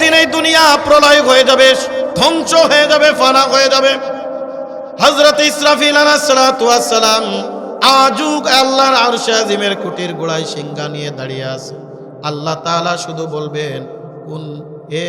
একদিন এই দুনিয়া প্রলয় হয়ে যাবে, ধ্বংস হয়ে যাবে, ফানা হয়ে যাবে। হযরত ইসরাফিল আলাইহিস সালাতু ওয়াস সালাম আজুক আল্লাহর আরশে আজিমের কুটির গোড়ায় সিংহা নিয়ে দাঁড়িয়ে আছে। আল্লাহ তাআলা শুধু বলবেন, কোন এ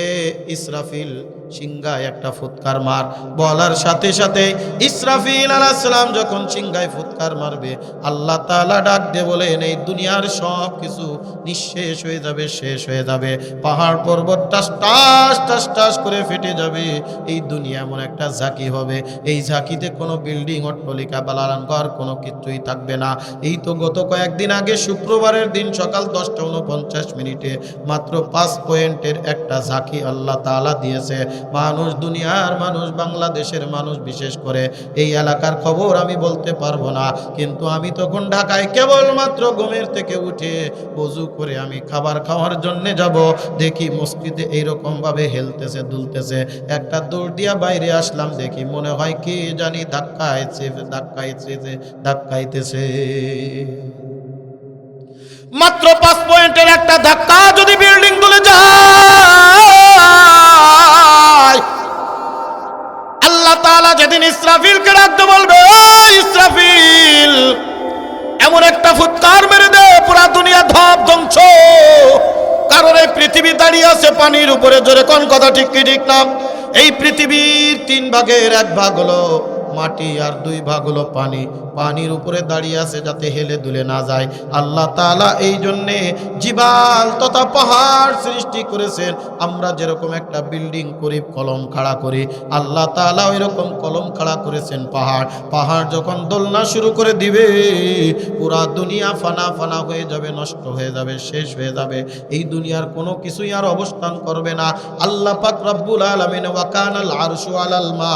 ইসরাফিল, সিংহায় একটা ফুৎকার মার। বলার সাথে সাথে ইসরাফিল আলাইহিস সালাম যখন সিংহায় ফুৎকার মারবে, আল্লাহ তাআলা ডাক দিয়ে বলেন, এই দুনিয়ার সব কিছু নিঃশেষ হয়ে যাবে, শেষ হয়ে যাবে। পাহাড় পর্বত টাস টাস টাস টাস করে ফেটে যাবে। এই দুনিয়া এমন একটা ঝাঁকি হবে, এই ঝাঁকিতে কোনো বিল্ডিং, অট্টালিকা, বালারামঘর কোনো কিছুই থাকবে না। এই তো গত কয়েকদিন আগে শুক্রবারের দিন সকাল 10:49 মাত্র 5 পয়েন্টের একটা ঝাঁকি আল্লাহ তাআলা দিয়েছে। মানুষ, দুনিয়ার মানুষ, বাংলাদেশের মানুষ বিশেষ করে এই এলাকার খবর আমি বলতে পারবো না, কিন্তু আমি তখন ঢাকায় কেবলমাত্র ঘুমের থেকে উঠে ওযু করে আমি খাবার খাওয়ার জন্য যাব, দেখি মসজিদে এইরকম ভাবে হেলতেছে, দুলতেছে। একটা দৌড় দিয়া বাইরে আসলাম, দেখি মনে হয় কি জানি ধাক্কাইতেছে। মাত্র 5 পয়েন্টের একটা ধাক্কা যদি বিল্ডিং তুলে যায়, আল্লাহ তাআলা যেদিন ইসরাফিলকে ডাকতে বলবে, ও ইসরাফিল, এমন একটা ফুৎকার মেরে দে পুরা দুনিয়া ধপ ধ্বংস। কারণ এই পৃথিবী দাঁড়িয়ে আছে পানির উপরে। জোরে কোন কথা, ঠিক কি ঠিক না? এই পৃথিবীর 3 ভাগের 1 ভাগ হলো মাটি আর 2 ভাগ হলো পানি। পানির উপরে দাঁড়িয়ে আছে যাতে হেলে দুলে না যায়। আল্লাহ তাআলা এই জন্যে জিবাল তথা পাহাড় সৃষ্টি করেছেন। আমরা যেরকম একটা বিল্ডিং করি, কলম খাড়া করি, আল্লাহ তাআলা ওই রকম কলম খাড়া করেছেন পাহাড়। পাহাড় যখন দোলনা শুরু করে দিবে, পুরা দুনিয়া ফানা ফানা হয়ে যাবে, নষ্ট হয়ে যাবে, শেষ হয়ে যাবে। এই দুনিয়ার কোনো কিছুই আর অবস্থান করবে না। আল্লাহ পাক রব্বুল আলামিন, ওয়া কানাল আরশু আলাল মা,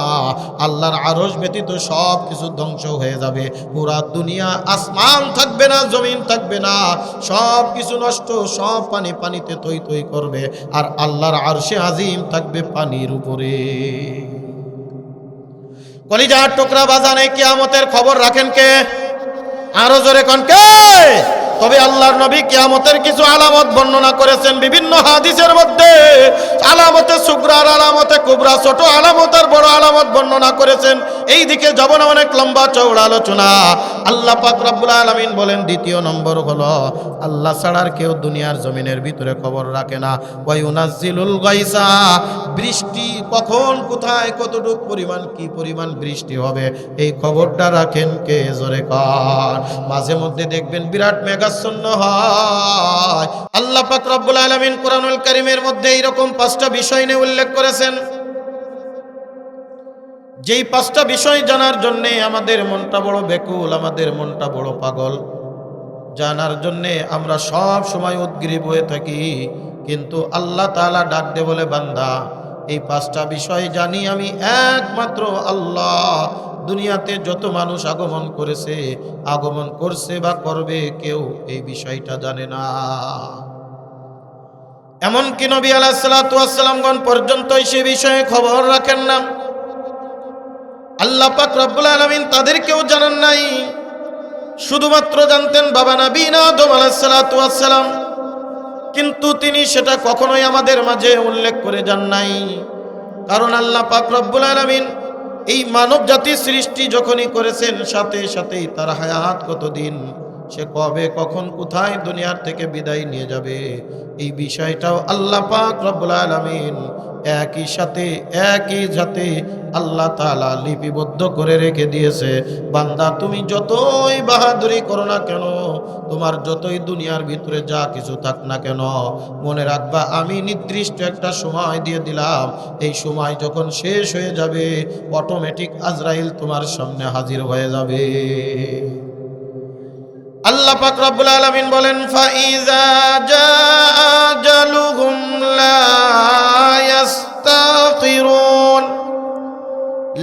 আল্লাহর আরশ ব্যতীত সব কিছু ধ্বংস হয়ে যাবে। পুরা দুনিয়া, আসমান থাকবে না, জমিন থাকবে না, সব কিছু নষ্ট, সব পানি পানিতে তৈ তৈ করবে। আর আল্লাহর আরশে আজিম থাকবে পানির উপরে। কলিজার টুকরা বাজানে কিয়ামতের খবর রাখেন কে? আরো জোরে কোন কে? তবে আল্লাহর নবী কিয়ামতের কিছু আলামত বর্ণনা করেছেন বিভিন্ন হাদিসের মধ্যে। আলামতে সুগরা, আলামতে কুবরা, ছোট আলামত আর বড় আলামত বর্ণনা করেছেন। এই দিকে যাব না, অনেক লম্বা চওড়া আলোচনা। আল্লাহ পাক রব্বুল আলামিন বলেন, দ্বিতীয় নম্বর হলো, আল্লাহ ছাড়ার কেউ দুনিয়ার জমিনের ভিতরে খবর রাখে না। ওয়া ইউনাজ্জিলুল গায়সা, বৃষ্টি কখন, কোথায়, কতটুক পরিমাণ, কি পরিমাণ বৃষ্টি হবে, এই খবরটা রাখেন কে? জোরে কর। মাঝে মধ্যে দেখবেন বিরাট মেঘাচ্ছন্ন হয়। আল্লাহ পাক রব্বুল আলামিন কোরআনুল কারীমের মধ্যে এইরকম 5টা বিষয় নিয়ে উল্লেখ করেছেন, যেই 5টা বিষয় জানার জন্যে আমাদের মনটা বড় ব্যাকুল, আমাদের মনটা বড় পাগল। জানার জন্যে আমরা সব সময় উদ্গ্রীব হয়ে থাকি, কিন্তু আল্লাহ তাআলা ডাক দে বলে, বান্দা, এই 5টা বিষয় জানি আমি একমাত্র আল্লাহ। দুনিয়াতে যত মানুষ আগমন করেছে, আগমন করছে বা করবে, কেউ এই বিষয়টা জানে না। এমনকি নবী আলাইহিস সালাতু ওয়াস সালামগণ পর্যন্ত সে বিষয়ে খবর রাখেন না। আল্লাহ পাক রব্বুল আলামিন তাদেরকেও জানান নাই, শুধুমাত্র জানতেন বাবা নবীনা আদম আলাইহিস সালাতু ওয়াস সালাম। কিন্তু তিনি সেটা কখনোই আমাদের মাঝে উল্লেখ করে যান নাই। কারণ আল্লাহ পাক রব্বুল আলামিন এই মানব জাতির সৃষ্টি যখনই করেছেন, সাথে সাথেই তার হায়াত কতদিন, সে কবে, কখন, কোথায় দুনিয়ার থেকে বিদায় নিয়ে যাবে, এই বিষয়টাও আল্লাহ পাক রব্বুল আলামিন একই সাথে আল্লাহ তাআলা লিপিবদ্ধ করে রেখে দিয়েছে। বান্দা, তুমি যতই বাহাদুরি করো না কেন, তোমার যতই দুনিয়ার ভিতরে যা কিছু থাক না কেন, মনে রাখবা আমি নির্দিষ্ট একটা সময় দিয়ে দিলাম। এই সময় যখন শেষ হয়ে যাবে, অটোমেটিক আজরাইল তোমার সামনে হাজির হয়ে যাবে। আল্লাহ পাক রব্বুল আলামিন বলেন, ফাইজা জাআ আজালুহুম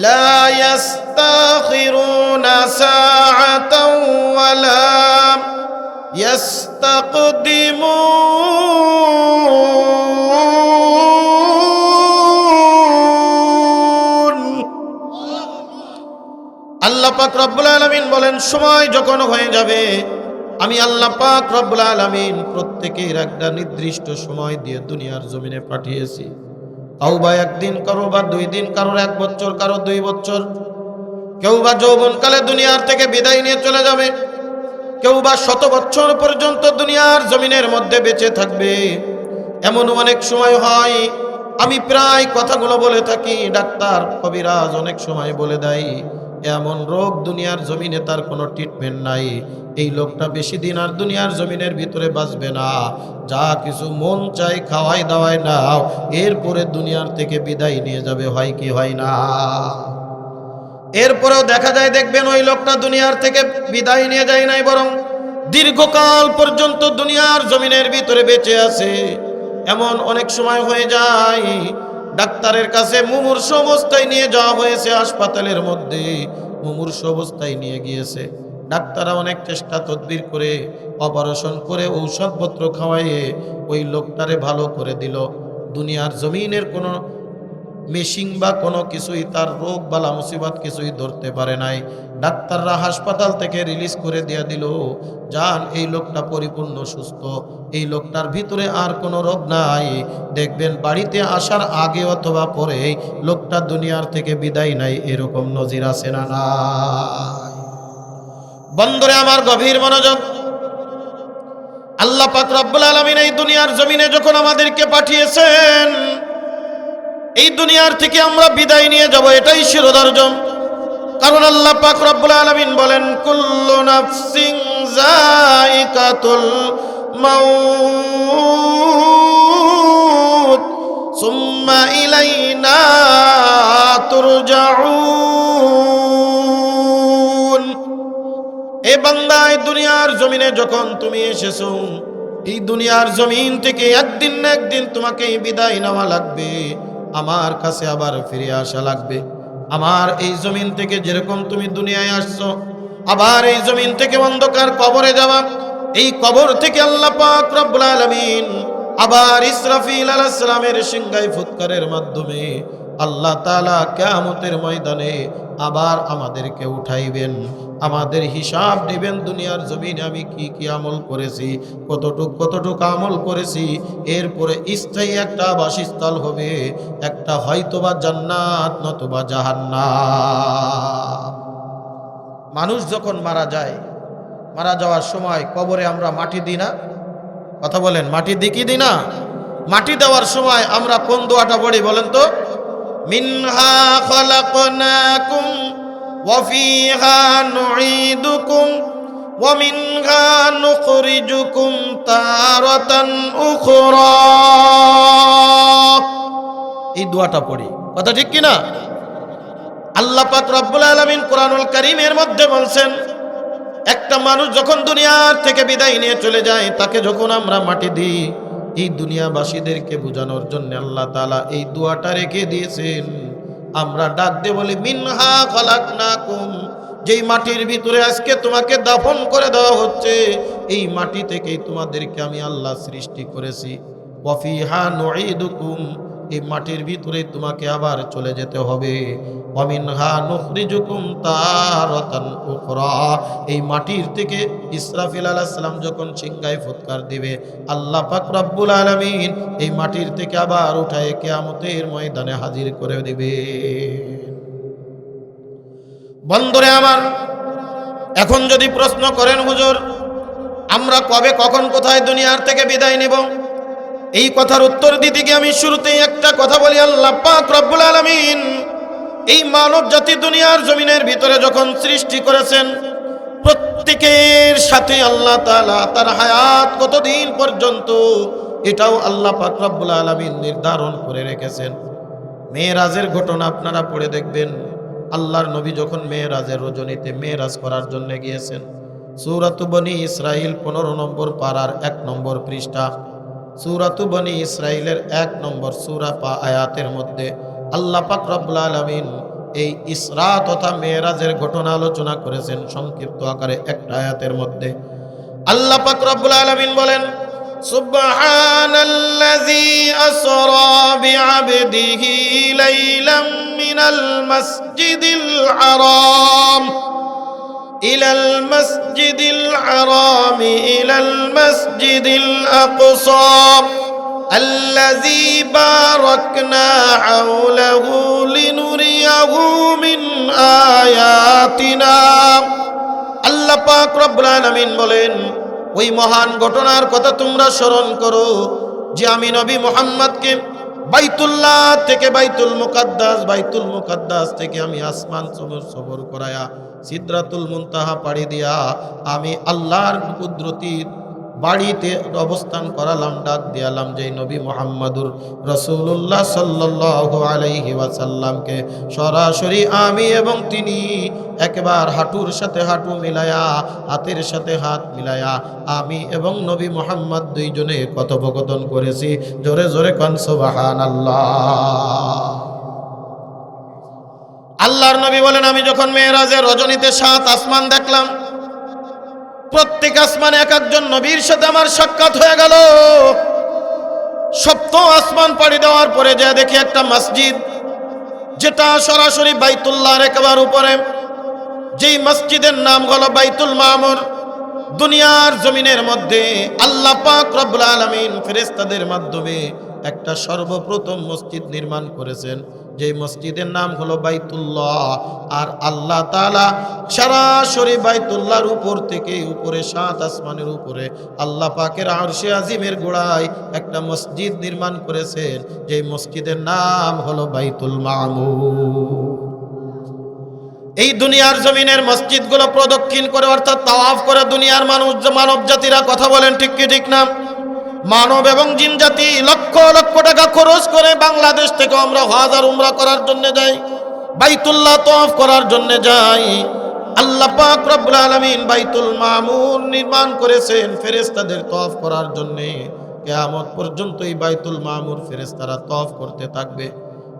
লা ইয়াস্তাখিরুনা সাআতাও ওয়া লা ইয়াস্তাকদিমুন। আল্লাহ পাক রব্বুল আলামিন বলেন, সময় যখন হয়ে যাবে, আমি আল্লাহ পাক রব্বুল আলামিন প্রত্যেকের একটা নির্দিষ্ট সময় দিয়ে দুনিয়ার জমিনে পাঠিয়েছি। কাউ বা একদিন, কারো বা 2 দিন, কারোর 1 বছর, কারো 2 বছর। কেউ বা যৌবনকালে দুনিয়ার থেকে বিদায় নিয়ে চলে যাবে, কেউ বা 100 বছর পর্যন্ত দুনিয়ার জমিনের মধ্যে বেঁচে থাকবে। এমন অনেক সময় হয়, আমি প্রায় কথাগুলো বলে থাকি, ডাক্তার কবিরাজ অনেক সময় বলে দেয় এমন রোগ দুনিয়ার জমিনে তার কোনো ট্রিটমেন্ট নাই, এই লোকটা বেশি দিন আর দুনিয়ার জমিনের ভিতরে বাঁচবে না। যা কিছু মন চাই খাওয়াই দাওয়াই নাও, এরপরে দুনিয়ার থেকে বিদায় নিয়ে যাবে, হয় কি হয় না? এরপরেও দেখা যায়, দেখবেন ওই লোকটা দুনিয়ার থেকে বিদায় নিয়ে যায় নাই, বরং দীর্ঘকাল পর্যন্ত দুনিয়ার জমিনের ভিতরে বেঁচে আছে। এমন অনেক সময় হয়ে যায়, ডাক্তারের কাছে মুমূর্ষ অবস্থায় নিয়ে যাওয়া হয়েছে, হাসপাতালের মধ্যে মুমূর্ষ অবস্থায় নিয়ে গিয়েছে। ডাক্তাররা অনেক চেষ্টা তদবির করে, অপারেশন করে, ঔষধপত্র খাওয়াইয়ে ওই লোকটারে ভালো করে দিল। দুনিয়ার জমিনের কোনো মেশিন বা কোনো কিছুই তার রোগ বালা মুসিবত কিছুই ধরতে পারে নাই। ডাক্তাররা হাসপাতাল থেকে রিলিজ করে দিয়ে দিল, যান, এই লোকটা পরিপূর্ণ সুস্থ, এই লোকটার ভিতরে আর কোনো রোগ নাই। দেখবেন বাড়িতে আসার আগে অথবা পরে লোকটা দুনিয়ার থেকে বিদায় নাই, এরকম নজির আছে না নাই? বন্ধুরে আমার, গভীর মনোযোগ। আল্লাহ পাক রব্বুল আলামিন এই দুনিয়ার জমিনে যখন আমাদেরকে পাঠিয়েছেন, এই দুনিয়ার থেকে আমরা বিদায় নিয়ে যাব, এটাই শিরোধার্য। কারণ আল্লাহ পাক রব্বুল আলামিন বলেন, কুল্লু নাফসিন যায়িকাতুল মাউত সুম্মা ইলাইনা তুরজাউন। এ বান্দা, এই দুনিয়ার জমিনে যখন তুমি এসেছো, এই দুনিয়ার জমিন থেকে একদিন না একদিন তোমাকে বিদায় নেওয়া লাগবে, আমার কাছে আবার ফিরে আসা লাগবে। আমার এই জমিন থেকে যেরকম তুমি দুনিয়ায় আসছো, আবার এই জমিন থেকে অন্ধকার কবরে যাওয়া, এই কবর থেকে আল্লাহ পাক রব্বুল আলামিন আবার ইসরাফিল আলাইহিস সালামের সিংহায় ফুৎকারের মাধ্যমে আল্লাহ তাআলা কিয়ামতের ময়দানে আবার আমাদেরকে উঠাইবেন, আমাদের হিসাব নেবেন। দুনিয়ার জমিনে আমি কি কি আমল করেছি, কতটুক আমল করেছি। এরপরে স্থায়ী একটা বাসস্থল হবে, একটা হয়তোবা জান্নাত নতুবা জাহান্নাম। মানুষ যখন মারা যায়, মারা যাওয়ার সময় কবরে আমরা মাটি দিই না? কথা বলেন, মাটি দিই কি দিই না? মাটি দেওয়ার সময় আমরা কোন দোয়াটা পড়ি বলেন তো? মিনহা খালাকনাকুম ওয়া ফিহা নুঈদুকুম ওয়া মিনহা নুখরিজুকুম তারাতান উখরা। এই দোয়াটা পড়ি, কথা ঠিক কি না? আল্লাহ পাক রব্বুল আলামিন কোরআনুল কারীমের মধ্যে বলছেন, একটা মানুষ যখন দুনিয়ার থেকে বিদায় নিয়ে চলে যায়, তাকে যখন আমরা মাটি দিই, এই দুনিয়াবাসীদেরকে বোঝানোর জন্য আল্লাহ তাআলা এই দোয়াটা রেখে দিয়েছেন। আমরা ডাক দিয়ে বলি, মিনহা খালাকনাকুম, যেই মাটির ভিতরে আজকে তোমাকে দাফন করে দেওয়া হচ্ছে, এই মাটি থেকেই তোমাদেরকে আমি আল্লাহ সৃষ্টি করেছি। ওয়া ফিহা নুঈদুকুম, এই মাটির ভিতরে তোমাকে আবার চলে যেতে হবে। ওয়া মিনহা নুখরিজুকুম তারাতান উখরা, এই মাটির থেকে ইসরাফিল আলাইহিস সালাম যখন সিংহায় ফুৎকার দিবে, আল্লাহ পাক রব্বুল আলামিন এই মাটির থেকে আবার উঠায় কিয়ামতের ময়দানে হাজির করে দিবে। বন্ধুরে আমার, এখন যদি প্রশ্ন করেন, হুজুর আমরা কবে কখন কোথায় দুনিয়ার থেকে বিদায় নেব, এই কথার উত্তর দিতে গিয়ে আমি শুরুতেই একটা কথা বলি। আল্লাহ পাক রব্বুল আলামিন এই মানব জাতি দুনিয়ার জমিনের ভিতরে যখন সৃষ্টি করেছেন, প্রত্যেকের সাথে আল্লাহ তাআলা তার হায়াত কতদিন পর্যন্ত, এটাও আল্লাহ পাক রব্বুল আলামিন নির্ধারণ করে রেখেছেন। মেরাজের ঘটনা আপনারা পড়ে দেখবেন, আল্লাহর নবী যখন মেরাজের রজনীতে মেরাজ করার জন্য গিয়েছেন, সূরাতু বনী ইসরাইল 15 নম্বর পারার 1 নম্বর পৃষ্ঠা, সূরাতু বনী ইসরাইলের 1 নম্বর সূরা আয়াতের মধ্যে আল্লাহ পাক রব্বুল আলামিন এই ইসরা তথা মেরাজের ঘটনা আলোচনা করেছেন সংক্ষিপ্ত আকারে একটা আয়াতের মধ্যে। আল্লাহ পাক রব্বুল আলামিন বলেন, সুবহানাল্লাযী আসরা বিআবদিহি লাইলাম মিনাল মাসজিদিল হারাম ইলাল মাসজিদিল হারাম ইলাল মাসজিদিল আকসা আল্লাযী বারাকনা হাওলাহু লিনুরিয়াহু মিন আয়াতিনা। আল্লাহ পাক রব্বুল আলামিন বলেন, ওই মহান ঘটনার কথা তোমরা স্মরণ করো যে আমি নবী মুহাম্মদকে বাইতুল্লাহ থেকে বাইতুল মুকাদ্দাস থেকে আমি আসমান সফর করায়া সিদরাতুল মুনতাহা পাড়ি দিয়া আমি আল্লাহর কুদরতির বাড়িতে অবস্থান করালাম, ডাক দিয়ালাম যে নবী মুহাম্মদুর রাসূলুল্লাহ সাল্লাল্লাহু আলাইহি ওয়াসাল্লামকে সরাসরি আমি এবং তিনি একবার হাঁটুর সাথে হাঁটু মিলায়া, হাতের সাথে হাত মিলায়া আমি এবং নবী মুহাম্মদ দুইজনে কথোপকথন করেছি। জোরে জোরে কোন সুবহানাল্লাহ। আল্লাহর নবী বলেন, আমি যখন মেরাজের রজনীতে 7 আসমান দেখলাম, প্রত্যেক আসমানে এক একজন নবীর সাথে আমার সাক্ষাৎ হয়ে গেল। সপ্তম আসমান পাড়ি দেওয়ার পরে যা দেখি একটা মসজিদ, যেটা সরাসরি বাইতুল্লাহর একেবারে উপরে, যেই মসজিদের নাম হলো বাইতুল মামুর। দুনিয়ার জমিনের মধ্যে আল্লাহ পাক রব্বুল আলামিন ফেরেশতাদের মাধ্যমে একটা সর্বপ্রথম মসজিদ নির্মাণ করেছেন, যেই মসজিদের নাম হলো বাইতুল্লাহ। আর আল্লাহ তাআলা সরাসরি বাইতুল্লাহর উপর থেকে উপরে 7 আসমানের উপরে আল্লাহ পাকের আরশে আজিমের গোড়ায় একটা মসজিদ নির্মাণ করেছেন, যেই মসজিদের নাম হলো বাইতুল মামুর। এই দুনিয়ার জমিনের মসজিদগুলো প্রদক্ষিণ করে, অর্থাৎ তাওয়াফ করে দুনিয়ার মানব জাতিরা, কথা বলেন ঠিক কি ঠিক না? মানব এবং জিন জাতি লক্ষ লক্ষ টাকা খরচ করে বাংলাদেশ থেকে আমরা হজ আর উমরা করার জন্য যাই, বাইতুল্লাহ তাওয়াফ করার জন্য যাই। আল্লাহ পাক রব্বুল আলামিন বাইতুল মামুর নির্মাণ করেছেন ফেরেশতাদের তাওয়াফ করার জন্য। কিয়ামত পর্যন্ত এই বাইতুল মামুর ফেরেশতারা তাওয়াফ করতে থাকবে।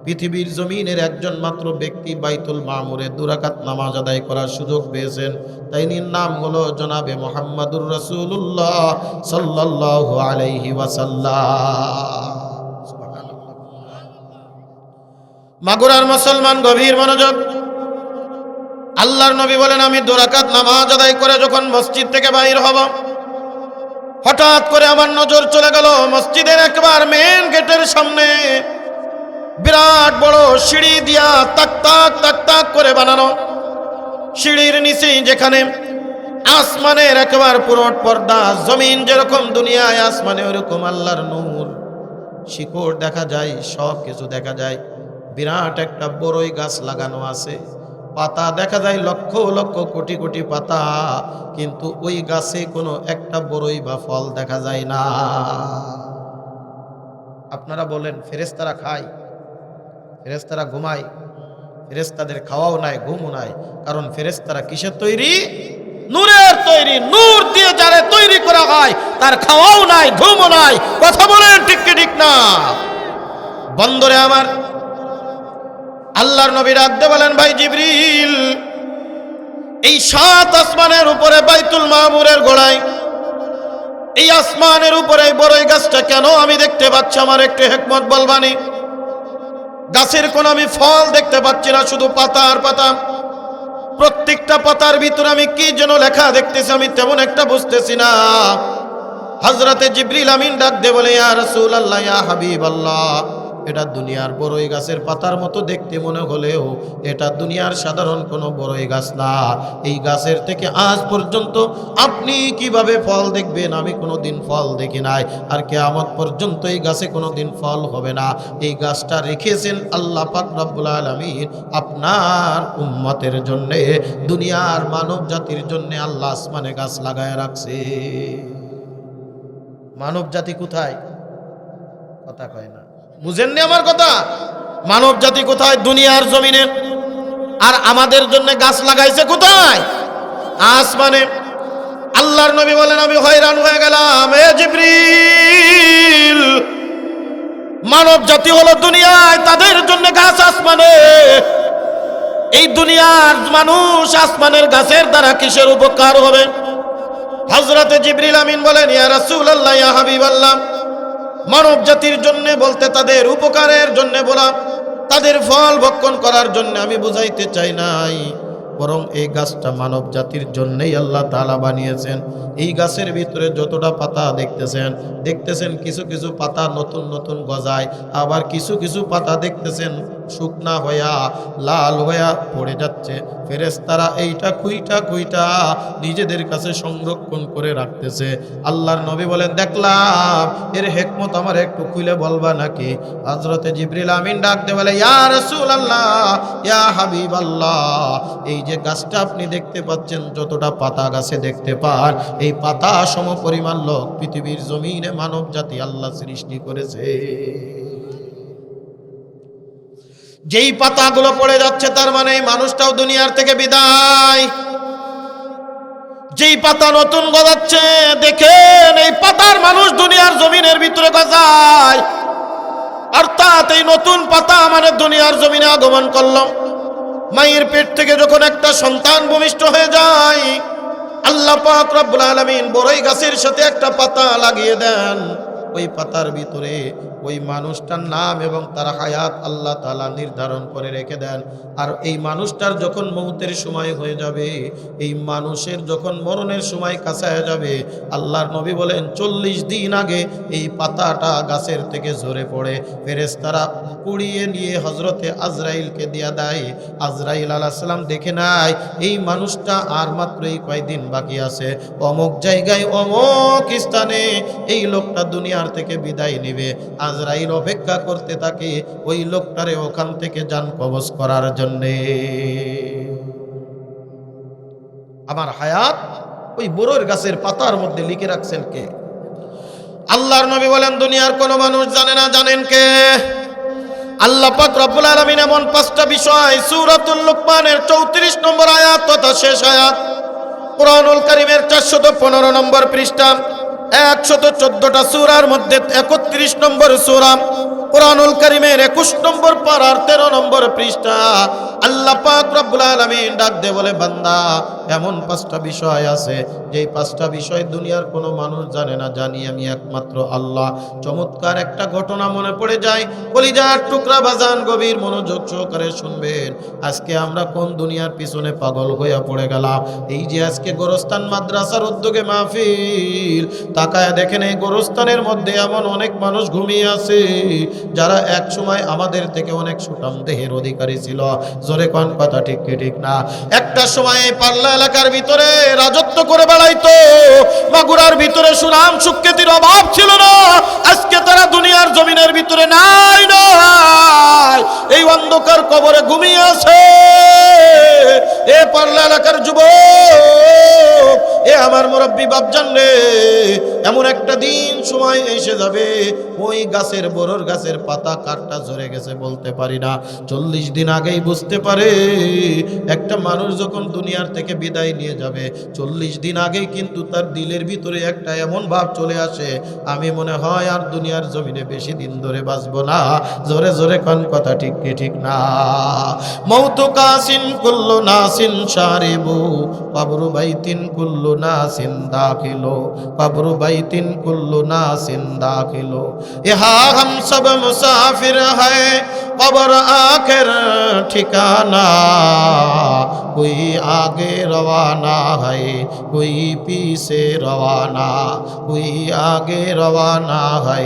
পৃথিবীর জমিনের একজন মাত্র ব্যক্তি বাইতুল মামুরে 2 রাকাত নামাজ আদায় করার সুযোগ পেয়েছেন, তাই নাম হলো জনাবে মুহাম্মাদুর রাসূলুল্লাহ সাল্লাল্লাহু আলাইহি ওয়াসাল্লাম। মাগুরার মুসলমান গভীর মনোযোগ। আল্লাহর নবী বলেন, আমি 2 রাকাত নামাজ আদায় করে যখন মসজিদ থেকে বাইর হব, হঠাৎ করে আমার নজর চলে গেল মসজিদের একবার মেন গেটের সামনে বিরাট বড় সিঁড়ি দিয়া তাক তাক তাক তাক করে বানানো। সিঁড়ির নিচে যেখানে আসমানের একেবারে পুরোট পর্দা, জমিন যেরকম দুনিয়ায় আসমানে ওরকম আল্লাহর নূর, শিকড় দেখা যায়, সব কিছু দেখা যায়। বিরাট একটা বড়ই গাছ লাগানো আছে, পাতা দেখা যায় লক্ষ লক্ষ কোটি কোটি পাতা, কিন্তু ওই গাছে কোনো একটা বড়ই বা ফল দেখা যায় না। আপনারা বলেন, ফেরেশতারা খায়, ফেরেশতারা ঘুমায়, ফেরেশতাদের খাওয়াও নাই, ঘুমও নাই, কারণ ফেরেশতারা কিসের তৈরি? নূরের তৈরি। নূর দিয়ে যারে তৈরি করা হয় তার খাওয়াও নাই, ঘুমও নাই। কথা বলেন ঠিক কি ঠিক না? বন্দরে আমার আল্লাহর নবী ডাকতে বলেন, ভাই জিবরিল, এই 7 আসমানের উপরে বাইতুল মামুরের গোড়ায়, এই আসমানের উপরে এই বড়ই গাছটা কেন আমি দেখতে পাচ্ছি? আমার একটু হিকমত বলবানি। গাছের কোনো আমি ফল দেখতে পাচ্ছি না, শুধু পাতা আর পাতা। প্রত্যেকটা পাতার ভিতরে আমি কি যেন লেখা দেখতেছি, আমি তেমন একটা বুঝতেছি না। হযরতে জিবরিল আমিন ডাক দিয়ে বলে, ইয়া রাসূলুল্লাহ, ইয়া হাবিবাল্লাহ, এটা দুনিয়ার বড়ই গাছের পাতার মতো দেখতে মনে হলেও এটা দুনিয়ার সাধারণ কোনো বড়ই গাছ না। এই গাছের থেকে আজ পর্যন্ত আপনি কিভাবে ফল দেখবেন? আমি কোনোদিন ফল দেখি নাই, আর কিয়ামত পর্যন্ত এই গাছে কোনোদিন ফল হবে না। এই গাছটা রেখেছেন আল্লাহ পাক রব্বুল আলামিন আপনার উম্মতের জন্য, দুনিয়ার মানব জাতির জন্য আল্লাহ আসমানে গাছ লাগায় রাখছে। মানব জাতি কোথায়? কথা কয় না, বুঝেননি আমার কথা? মানব জাতি কোথায়? দুনিয়ার জমিনে। আর আমাদের জন্য গাছ লাগাইছে কোথায়? আসমানে। আল্লাহর নবী বলেন, আমি হয়রান হয়ে গেলাম, এ জিবরিল, মানব জাতি হলো দুনিয়ায়, তাদের জন্য গাছ আসমানে। এই দুনিয়ার মানুষ আসমানের গাছের দ্বারা কিসের উপকার হবে? হযরতে জিবরিল আমিন বলেন, ইয়া রাসূলুল্লাহ, ইয়া হাবিবাল্লাহ, মানব জাতির জন্য বলতে তাদের উপকারের জন্য বলা, তাদের ফল ভক্ষণ করার জন্য আমি বুঝাইতে চাই নাই। বরং এই গাছটা মানব জাতির জন্যই আল্লাহ তাআলা বানিয়েছেন। এই গাছের ভিতরে যতটা পাতা দেখতেছেন কিছু কিছু পাতা নতুন নতুন গজায়, আবার কিছু কিছু পাতা দেখতেছেন শুকনা হইয়া লাল হইয়া পড়ে যাচ্ছে। ফেরেশতারা এইটা কুইটা নিজেদের কাছে সংরক্ষণ করে রাখতেছে। আল্লাহর নবী বলেন, দেখলাম, এর হিকমত আমার একটু খুলে বলবা নাকি? হযরতে জিবরিল আমিন ডাক দিয়ে বলে, ইয়া রাসূলুল্লাহ, ইয়া হাবিবাল্লাহ, এই যে গাছটা আপনি দেখতে পাচ্ছেন, যতটা পাতা গাছে দেখতে পান, এই পাতা সম পরিমাণ লোক পৃথিবীর জমিনে মানব জাতি আল্লাহ সৃষ্টি করেছে। যেই পাতাগুলো পড়ে যাচ্ছে তার মানে এই মানুষটাও দুনিয়ার থেকে বিদায়। যেই পাতা নতুন গজাচ্ছে, দেখেন এই পাতার মানুষ দুনিয়ার জমিনের ভিতরে গজায়, অর্থাৎ এই নতুন পাতা আমাদের দুনিয়ার জমিনে আগমন করলো। মায়ের পেট থেকে যখন একটা সন্তান ভূমিষ্ঠ হয়ে যায়, আল্লাহ পাক রব্বুল আলামিন বড়ই গাছের সাথে একটা পাতা লাগিয়ে দেন। ওই পাতার ভিতরে ওই মানুষটার নাম এবং তার হায়াত আল্লাহ তাআলা নির্ধারণ করে রেখে দেন। আর এই মানুষটার যখন মৌতের সময় হয়ে যাবে, এই মানুষের যখন মরণের সময় কাছায় যাবে, আল্লাহর নবী বলেন 40 দিন আগে এই পাতাটা গাছের থেকে ঝরে পড়ে ফেরেশতারা পুড়িয়ে নিয়ে হযরতে আজরাইলকে দিয়া দেয়। আজরাইল আলাইহিস সালাম দেখে নাই এই মানুষটা আর মাত্র এই কয়দিন বাকি আছে, অমুক জায়গায় অমুক স্থানে এই লোকটা দুনিয়ার থেকে বিদায় নেবে। আজরাইল অপেক্ষা করতে থাকে ওই লোকটারে ওখান থেকে জান কবজ করার জন্যে। আমার হায়াত ওই বড়র গাছের পাতার মধ্যে লিখে রাখছেন কে? আল্লাহর নবী বলেন, দুনিয়ার কোনো মানুষ জানে না, জানেন কে? আল্লাহ পাক রব্বুল আলামিন এমন 5টা বিষয় সূরাতুল লুকমানের 34 নম্বর আয়াত তথা শেষ আয়াত, কুরআনুল কারীমের 415 নম্বর পৃষ্ঠা, 114টা সূরার মধ্যে 31 নম্বর সূরা, কুরআনুল কারীমের 21 নম্বর পারার 13 নম্বর পৃষ্ঠা, আল্লাহ পাক রব্বুল আলামিন ডাক দিয়ে বলে, বান্দা, এমন 5টা বিষয় আছে যেই 5টা বিষয় দুনিয়ার কোনো মানুষ জানে না, জানি আমি একমাত্র আল্লাহ। চমৎকার একটা ঘটনা মনে পড়ে যায়, কলিজার টুকরা বাজান, গভীর মনোযোগ সহকারে শুনবেন। আজকে আমরা কোন দুনিয়ার পিছনে পাগল হইয়া পড়ে গেলাম। এই যে আজকে গোরস্থান মাদ্রাসার উদ্যোগে মাহফিল, তাকায় দেখেন এই গোরস্থানের মধ্যে এমন অনেক মানুষ ঘুমিয়ে আছে যারা এক সময় আমাদের থেকে অনেক সুঠাম দেহের অধিকারী ছিল। জোরে কোন কথা ঠিক কি ঠিক না? একটা সময় এই পাল্লা এলাকার ভিতরে রাজত্ব করে বেড়াইতো, মাগুরার ভিতরে সুনাম সুখ্যাতির অভাব ছিল না। আজকে তারা দুনিয়ার জমিনের ভিতরে নাই, এই অন্ধকার কবরে ঘুমিয়ে আছে। এ পাল্লা এলাকার যুবক, এ আমার মুরব্বী বাপজান রে, এমন একটা দিন সময় এসে যাবে, ওই গাছের বড়র গাছের পাতা কাটটা ঝরে গেছে বলতে পারি না, 40 দিন আগেই বুঝতে পারে একটা মানুষ যখন দুনিয়ার থেকে বিদায় নিয়ে যাবে, 40 দিন আগেই কিন্তু তার দিলের ভিতরে একটা এমন ভাব চলে আসে, আমি মনে হয় আর দুনিয়ার জমিনে বেশি দিন ধরে বাঁচবো না। জোরে জোরে কোন কথা ঠিক কি ঠিক না? মৌতু কাসিন কুল্লু নাসিন শারিবু, কবরু বাইতিন কুল্লু নাসিন দাখিলু, কবরু বাইতিন কুল্লু নাসিন দাখিলু, ইহা हम सब मुसाफिर है, कब्र आखिर ठिकाना, कोई आगे रवाना है, कोई पीछे रवाना, कोई आगे रवाना है,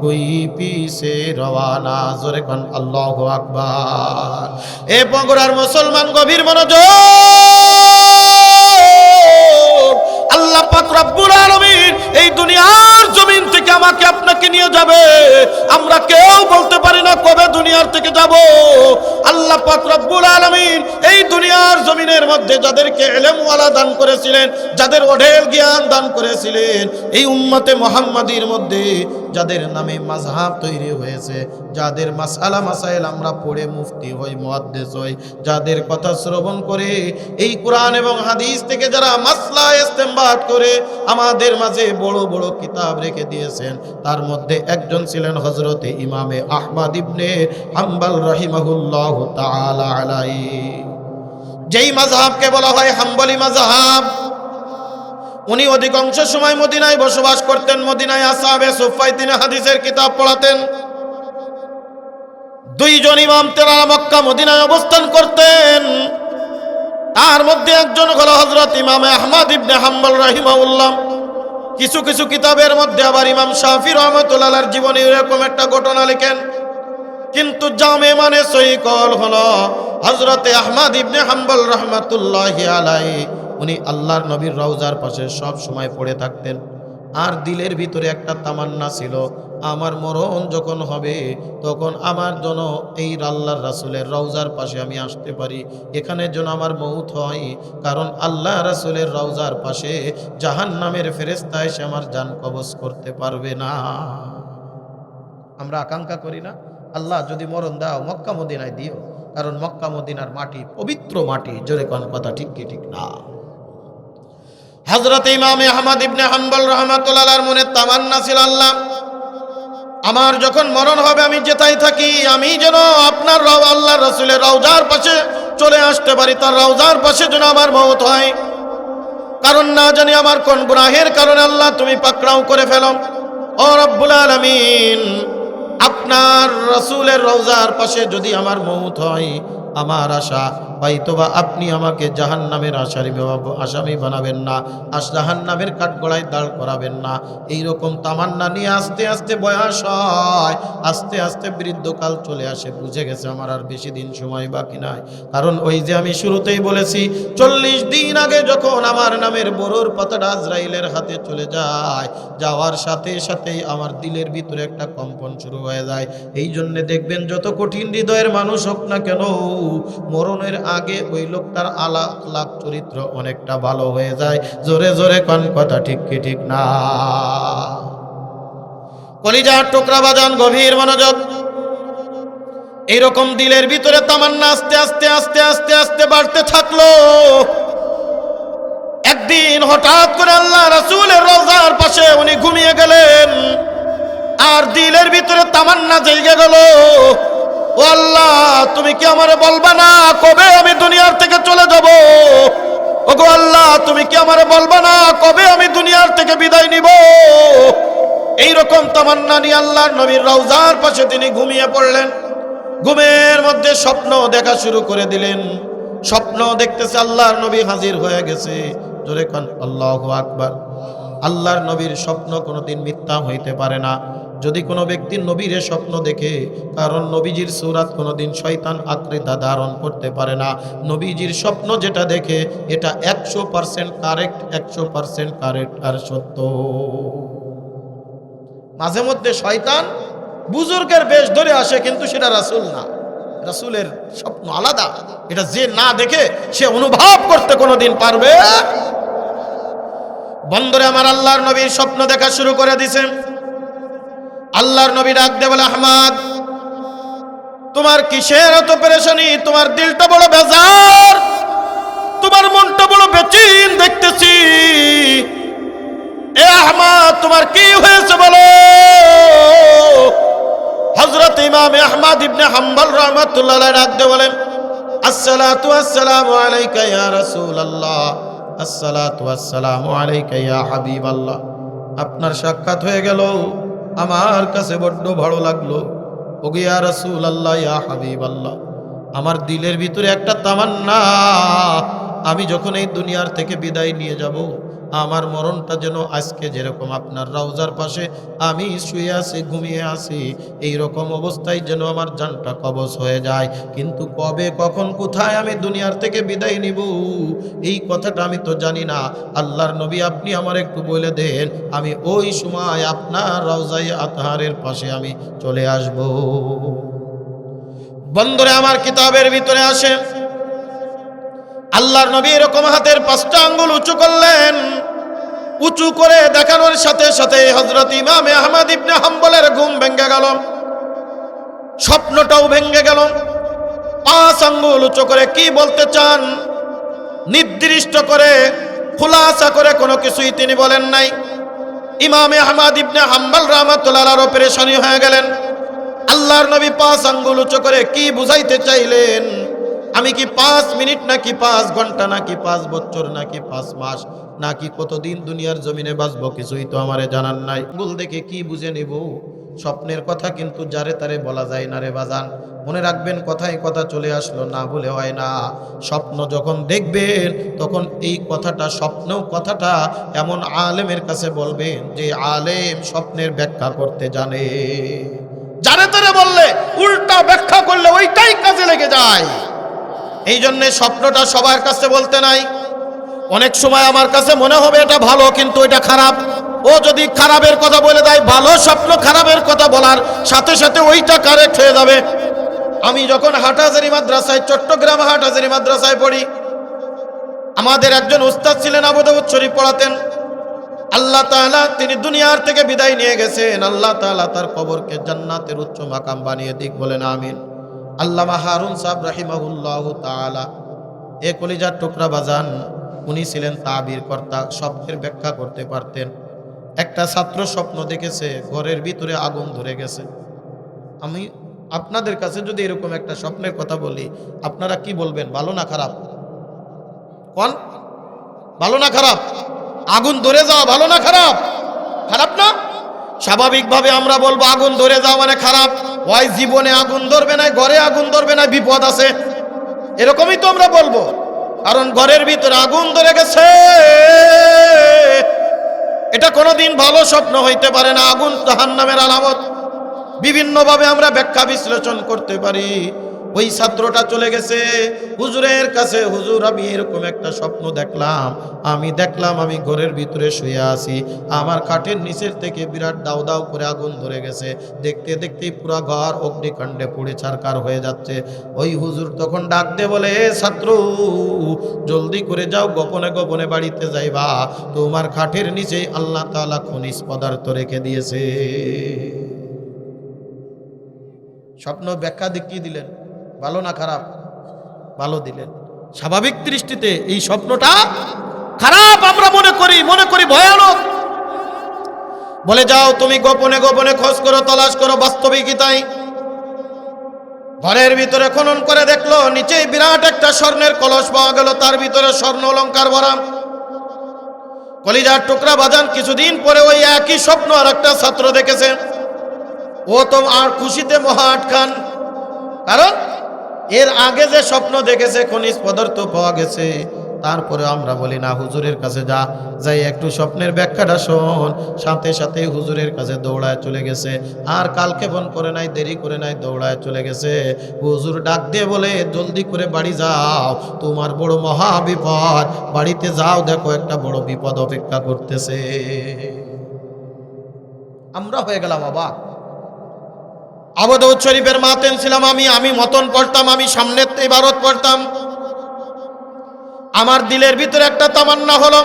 कोई पीछे रवाना। जोरे कन अल्लाहु আকবার। এ বগুড়ার মুসলমান গভীর মনোযোগ, আল্লাহ পাক রব্বুল আলামিন এই দুনিয়ার জমিন থেকে আমাকে আপনাকে নিয়ে যাবে, আমরা কেউ বলতে পারি না কবে দুনিয়ার থেকে যাব। আল্লাহ পাক রব্বুল আলামিন এই দুনিয়ার জমিনের মধ্যে যাদেরকে ইলমওয়ালা দান করেছিলেন, যাদের অঢেল জ্ঞান দান করেছিলেন, এই উম্মতে মুহাম্মাদির মধ্যে যাদের নামে মাযহাব তৈরি হয়েছে, যাদের মাসআলা মাসাইল আমরা পড়ে মুফতি হই, মুহাদ্দিস হই, যাদের কথা শ্রবণ করে এই কোরআন এবং হাদিস থেকে যারা মাসলা ইস্তেমবাত করে আমাদের মাঝে বড় বড় কিতাব রেখে দিয়েছেন, তার মধ্যে একজন ছিলেন হযরতে ইমামে আহমদ ইবনে হাম্বল রাহিমাহুল্লাহু তাআলা আলাইহি, যেই মাযহাবকে বলা হয় হাম্বলি মাযহাব। উনি অধিকাংশ সময় মদিনায় বসবাস করতেন, মদিনায় আসহাবে সুফফায় তিনি হাদিসের কিতাব পড়াতেন। দুইজন ইমাম তেরা মক্কা মদিনায় অবস্থান করতেন। তার মধ্যে একজন হলো হযরত ইমাম আহমদ ইবনে হাম্বল রাহিমাহুল্লাহ। কিছু কিছু কিতাবের মধ্যে আবার ইমাম শাফি রাহমাতুল্লাহ আলাইহির জীবনে এরকম একটা ঘটনা লেখেন, কিন্তু জামে মানে সহিহ কল হলো হযরত আহমদ ইবনে হাম্বল রাহমাতুল্লাহি আলাইহি উনি আল্লাহর নবীর রওজার পাশে সব সময় পড়ে থাকতেন। আর দিলের ভিতরে একটা তামান্না ছিল, আমার মরণ যখন হবে তখন আমার জন্য এই আল্লাহর রাসূলের রওজার পাশে আমি আসতে পারি, এখানে যেন আমার মৌত হয়, কারণ আল্লাহ রাসূলের রওজার পাশে জাহান্নামের ফেরেশতা এসে আমার জান কবজ করতে পারবে না। আমরা আকাঙ্ক্ষা করি না, আল্লাহ যদি মরণ দাও মক্কা মদিনায় দিও, কারণ মক্কা মদিনার মাটি পবিত্র মাটি। জোরে কোন কথা ঠিক কি ঠিক না? হযরত ইমাম আহমদ ইবনে হাম্বল রাহমাতুল্লাহ আলাইহির মনে তামান্না ছিল, আল্লাহ আমার যখন মরণ হবে আমি যেতাই থাকি, আমি যেন আপনার আল্লাহর রাসূলের রওজার পাশে চলে আসতে পারি, তার রওজার পাশে যেন আমার মওত হয়, কারণ না জানি আমার কোন গুনাহের কারণে আল্লাহ তুমি পাকড়াও করে ফেলো। ও রব্বুল আলামিন, আপনার রাসূলের রওজার পাশে যদি আমার মওত হয়, আমার আশা হয়তোবা আপনি আমাকে জাহান্নামের আসামি বানাবেন না, জাহান্নামের কাঠগড়ায় দাঁড় করাবেন না। এইরকম তামান্না নিয়ে আস্তে আস্তে বয়স হয়, আস্তে আস্তে বৃদ্ধকাল চলে আসে। বুঝে গেছে আমার আর বেশি দিন সময় বাকি নাই, কারণ ওই যে আমি শুরুতেই বলেছি 40 দিন আগে যখন আমার নামের বড়র পাতাটা আজরাইলের হাতে চলে যায়, যাওয়ার সাথে সাথেই আমার দিলের ভিতরে একটা কম্পন শুরু হয়ে যায়। এই জন্যে দেখবেন যত কঠিন হৃদয়ের মানুষ হোক না কেন, মরণের আগে ওই লোকটার আলাপ চরিত্র অনেকটা ভালো হয়ে যায়। জোরে জোরে কোন কথা ঠিক কি ঠিক না? কলিজার টুকরা বাজান, গভীর মনোযোগ। এইরকম দিলের ভিতরে তামান্না আস্তে আস্তে আস্তে আস্তে আস্তে বাড়তে থাকলো। একদিন হঠাৎ করে আল্লাহ রাসূলের রওজার পাশে উনি ঘুমিয়ে গেলেন, আর দিলের ভিতরে তামান্না জেগে গেল, ও আল্লাহ তুমি কি আমারে বলবা না কবে আমি দুনিয়ার থেকে চলে যাব? ওগো আল্লাহ তুমি কি আমারে বলবা না কবে আমি দুনিয়ার থেকে বিদায় নিব? এইরকম তামান্না নিয়ে আল্লাহর নবীর রওজার পাশে তিনি ঘুমিয়ে পড়লেন। ঘুমের মধ্যে স্বপ্ন দেখা শুরু করে দিলেন। স্বপ্ন দেখতেছে আল্লাহর নবী হাজির হয়ে গেছে। জোরে কোন আল্লাহু আকবার। আল্লাহর নবীর স্বপ্ন কোনোদিন মিথ্যা হইতে পারে না। যদি কোনো ব্যক্তি নবীর স্বপ্ন দেখে, কারণ নবীজির সূরাত কোনোদিন শয়তান আকৃতি ধারণ করতে পারে না। নবীজির স্বপ্ন যেটা দেখে এটা 100% কারেক্ট, 100% কারেক্ট আর সত্য। মাঝে মধ্যে শয়তান বুজুর্গের বেশ ধরে আসে, কিন্তু সেটা রাসূল না। রাসূলের স্বপ্ন আলাদা, এটা যে না দেখে সে অনুভব করতে কোনোদিন পারবে। বন্ধুরে আমার, আল্লাহর নবীর স্বপ্ন দেখা শুরু করে দিয়েছে। আল্লাহর নবী ডাক দিয়ে বলে, আহমদ তোমার কিসের এত পেরেশানি? তোমার দিলটা বড় বেজার, তোমার মনটা বড় বেচিন দেখতেছি। এ আহমদ তোমার কি হয়েছে বলো? হযরত ইমাম আহমদ ইবনে হাম্বল রাহমাতুল্লাহ আলাইহি ডাক দিয়ে বলেন, আসসালাতু ওয়াসসালামু আলাইকা ইয়া রাসূলুল্লাহ, আসসালাতু ওয়াসসালামু আলাইকা ইয়া হাবিবাল্লাহ। আপনার সাক্ষাৎ হয়ে গেল, আমার কাছে বড্ড ভালো লাগলো। ওগো ইয়া রাসূলুল্লাহ, ইয়া হাবিবাল্লাহ, আমার দিলের ভিতরে একটা তামান্না, আমি যখন এই দুনিয়ার থেকে বিদায় নিয়ে যাব, আমার মরণটা যেন আজকে যেরকম আপনার রওজার পাশে আমি শুয়ে আছি, ঘুমিয়ে আছি, এই রকম অবস্থায় যেন আমার জানটা কবজ হয়ে যায়। কিন্তু কবে, কখন, কোথায় আমি দুনিয়ার থেকে বিদায় নিব এই কথাটা আমি তো জানি না। আল্লাহর নবী আপনি আমার একটু বলে দেন, আমি ওই সময় আপনার রওজায়ে আতহারের পাশে আমি চলে আসব। বন্ধুরে আমার, কিতাবের ভিতরে আসে আল্লাহর নবী এরকম হাতের 5টা আঙ্গুল উঁচু করলেন। উঁচু করে দেখানোর সাথে সাথে হযরত ইমাম আহমদ ইবনে হাম্বলের ঘুম ভেঙে গেল, স্বপ্নটাও ভেঙে গেল। 5 আঙ্গুল উঁচু করে কি বলতে চান নির্দিষ্ট করে খুলাসা করে কোনো কিছুই তিনি বলেন নাই। ইমাম আহমদ ইবনে হাম্বল রাহমাতুল্লাহ আলাইহি পেরেশানি হয়ে গেলেন। আল্লাহর নবী 5 আঙ্গুল উঁচু করে কি বুঝাইতে চাইলেন? আমি কি 5 মিনিট নাকি 5 ঘন্টা নাকি 5 বছর নাকি 5 মাস নাকি কতদিন দুনিয়ার জমিনে বাঁচবো কিছুই তো আমারে জানান নাই। আঙ্গুল দেখে কি বুঝে নিব? স্বপ্নের কথা কিন্তু যারে তারে বলা যায় না রে বাজান। মনে রাখবেন, কথায় কথা চলে আসলো, না বলে হয় না। স্বপ্ন যখন দেখবেন তখন এই কথাটা, স্বপ্নেও কথাটা এমন আলেমের কাছে বলবেন যে আলেম স্বপ্নের ব্যাখ্যা করতে জানে। যারে তারে বললে, উল্টা ব্যাখ্যা করলে ওইটাই কাজে লেগে যায়। এই জন্যে স্বপ্নটা সবার কাছে বলতে নাই। অনেক সময় আমার কাছে মনে হবে এটা ভালো, কিন্তু এটা খারাপ। ও যদি খারাপের কথা বলে দেয়, ভালো স্বপ্ন খারাপের কথা বলার সাথে সাথে ওইটা কারেক্ট হয়ে যাবে। আমি যখন হাটহাজারী মাদ্রাসায়, চট্টগ্রাম হাটহাজারী মাদ্রাসায় পড়ি, আমাদের একজন উস্তাদ ছিলেন, আবু দাউদ শরীফ পড়াতেন। আল্লাহ তাআলা তিনি দুনিয়ার থেকে বিদায় নিয়ে গেছেন। আল্লাহ তাআলা তার কবরকে জান্নাতের উচ্চ মাকাম বানিয়ে দিক, বলেন আমিন। আল্লামা হারুন সাহেব রাহিমাহুল্লাহু তাআলা, এ কলিজার টুকরা বাজান, উনি ছিলেন তাবির কর্তা, স্বপ্নের ব্যাখ্যা করতে পারতেন। একটা ছাত্র স্বপ্ন দেখেছে ঘরের ভিতরে আগুন ধরে গেছে। আমি আপনাদের কাছে যদি এরকম একটা স্বপ্নের কথা বলি, আপনারা কি বলবেন? ভালো না খারাপ? কোন ভালো না খারাপ? আগুন ধরে যাওয়া ভালো না খারাপ? খারাপ না? স্বাভাবিকভাবে আমরা বলবো আগুন ধরে যাওয়া মানে খারাপ। হয় জীবনে আগুন ধরবে না, ঘরে আগুন ধরবে না, বিপদ আছে, এরকমই তো আমরা বলবো। কারণ ঘরের ভিতরে আগুন ধরে গেছে, এটা কোনোদিন ভালো স্বপ্ন হইতে পারে না। আগুন জাহান্নামের আলামত। বিভিন্নভাবে আমরা ব্যাখ্যা বিশ্লেষণ করতে পারি। ওই ছাত্রটা চলে গেছে হুজুরের কাছে, হুজুর আমি এরকম একটা স্বপ্ন দেখলাম। আমি ঘরের ভিতরে শুয়ে আছি, আমার খাটের নিচের থেকে বিরাট দাউ দাউ করে আগুন ধরে গেছে। দেখতে দেখতেই পুরো ঘর অগ্নিকাণ্ডে পুড়ে ছারকার হয়ে যাচ্ছে। ওই হুজুর তখন ডাক দিয়ে বলে, ছাত্র জলদি করে যাও, গোপনে গোপনে বাড়িতে যাইবা, তোমার খাটের নিচে আল্লাহ তাআলা খনিজ পদার্থ রেখে দিয়েছে। স্বপ্ন ব্যাখ্যা দেখিয়ে দিলেন, ভালো না খারাপ? ভালো দিলেন। স্বাভাবিক দৃষ্টিতে এই স্বপ্নটা খারাপ আমরা মনে করি ভয়ানক। বলে যাও তুমি গোপনে গোপনে খোঁজ করো, তলাশ করো। বাস্তবিকই তাই। ঘরের ভিতরে খনন করে দেখলো নিচে বিরাট একটা স্বর্ণের কলস পাওয়া গেল, তার ভিতরে স্বর্ণ অলংকার ভরা। কলিজার টুকরা বাজান, কিছুদিন পরে ওই একই স্বপ্ন আর একটা ছাত্র দেখেছে। ও তো আর খুশিতে মহা আটখান, কারণ এর আগে যে স্বপ্ন দেখেছে খনিজ পদার্থ পাওয়া গেছে। তারপরে আমরা বলি না, হুজুরের কাছে যাই একটু স্বপ্নের ব্যাখ্যাটা শোন। সাথে সাথে হুজুরের কাছে দৌড়ায় চলে গেছে। আর কালকে ফোন করে নাই, দেরি করে নাই, দৌড়ায় চলে গেছে। হুজুর ডাক দিয়ে বলে, জলদি করে বাড়ি যাও, তোমার বড় মহা বিপদ। বাড়িতে যাও, দেখো একটা বড় বিপদ অপেক্ষা করতেছে। আমরা হয়ে গেলাম অবাক। আবু দাউদ শরীফের মাতেন ছিলাম আমি মতন পড়তাম, আমি সামনের ইবারত পড়তাম। আমার দিলের ভিতরে একটা তামান্না হলো,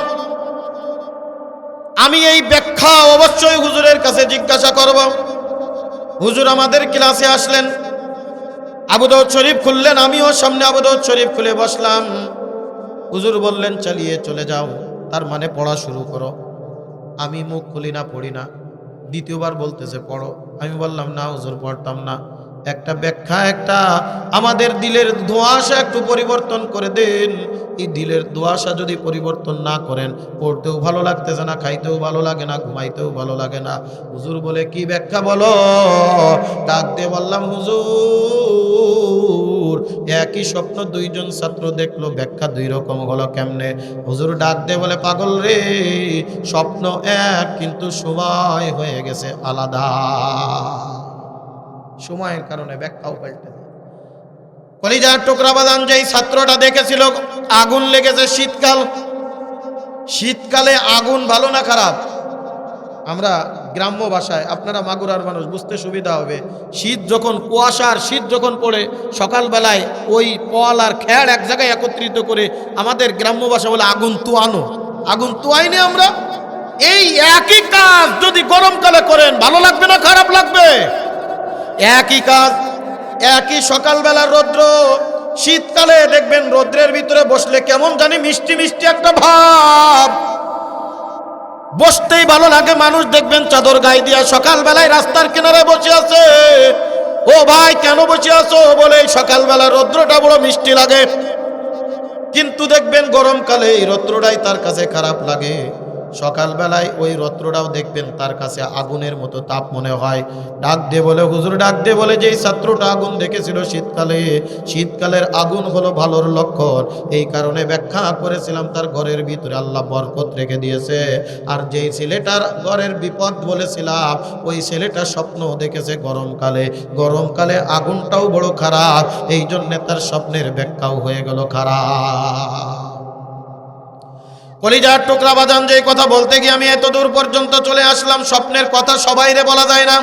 আমি এই ব্যাখ্যা অবশ্যই হুজুরের কাছে জিজ্ঞাসা করব। হুজুর আমাদের ক্লাসে আসলেন, আবু দাউদ শরীফ খুললেন, আমিও সামনে আবু দাউদ শরীফ খুলে বসলাম। হুজুর বললেন, চালিয়ে চলে যাও, তার মানে পড়া শুরু করো। আমি মুখ খুলি না, পড়ি না। দ্বিতীয়বার বলতেছে পড়ো। আমি বললাম না হুজুর, পড়তাম না। একটা ব্যাখ্যা, একটা আমাদের দিলের দোয়াশা একটু পরিবর্তন করে দেন। এই দিলের দোয়াশা যদি পরিবর্তন না করেন, পড়তেও ভালো লাগতেছে না, খাইতেও ভালো লাগে না, ঘুমাইতেও ভালো লাগে না। হুজুর বলে, কি ব্যাখ্যা বলো? ডাক দিয়ে বললাম, হুজুর একই স্বপ্ন দুইজন ছাত্র দেখলো, ব্যাখ্যা দুই রকম হলো কেমনে? হুজুর ডাক দিয়ে বলে, পাগল রে, স্বপ্ন এক কিন্তু সময় হয়ে গেছে আলাদা। সময়ের কারণে ব্যাখ্যাও পাল্টে যায়। কলিজার টুকরা বাদান, যেই ছাত্রটা দেখেছিল আগুন লেগেছে শীতকালে আগুন ভালো না খারাপ? আমরা গ্রাম্য ভাষায়, আপনারা মাগুরার মানুষ, বুঝতে সুবিধা হবে। শীত যখন, কুয়াশার শীত যখন পড়ে, সকালবেলায় ওই পল আর খ্যাড় এক জায়গায় একত্রিত করে আমাদের গ্রাম্য ভাষা বলে আগুন তুয়ানো। আগুন তুয়াইনি আমরা। এই একই কাজ যদি গরমকালে করেন, ভালো লাগবে না খারাপ লাগবে? একই কাজ, একই সকালবেলার রৌদ্র, শীতকালে দেখবেন রৌদ্রের ভিতরে বসলে কেমন জানি মিষ্টি মিষ্টি একটা ভাব, বসতেই ভালো লাগে। মানুষ দেখবেন চাদর গায়ে দিয়া সকালবেলায় রাস্তার কিনারে বসে আছে। ও ভাই কেন বসে আছো? বলে সকালবেলা রৌদ্রটা বড় মিষ্টি লাগে। কিন্তু দেখবেন গরমকালে এই রৌদ্রটাই তার কাছে খারাপ লাগে। সকালবেলায় ওই রত্রটাও দেখবেন তার কাছে আগুনের মতো তাপ মনে হয়। ডাক দিয়ে বলে, হুজুর ডাক দিয়ে বলে, যেই ছাত্রটা আগুন দেখেছিল শীতকালের আগুন হলো ভালোর লক্ষণ। এই কারণে ব্যাখ্যা করেছিলাম তার ঘরের ভিতরে আল্লাহ বরকত রেখে দিয়েছে। আর যেই ছেলেটার ঘরের বিপদ বলেছিলাম, ওই ছেলেটা স্বপ্ন দেখেছে গরমকালে আগুনটাও বড় খারাপ, এই জন্য তার স্বপ্নের ব্যাখ্যাও হয়ে গেল খারাপ। কলিজার টুকরা বাজান, যে কথা বলতে গিয়ে আমি এত দূর পর্যন্ত চলে আসলাম, স্বপ্নের কথা সবাইরে বলা যায় না।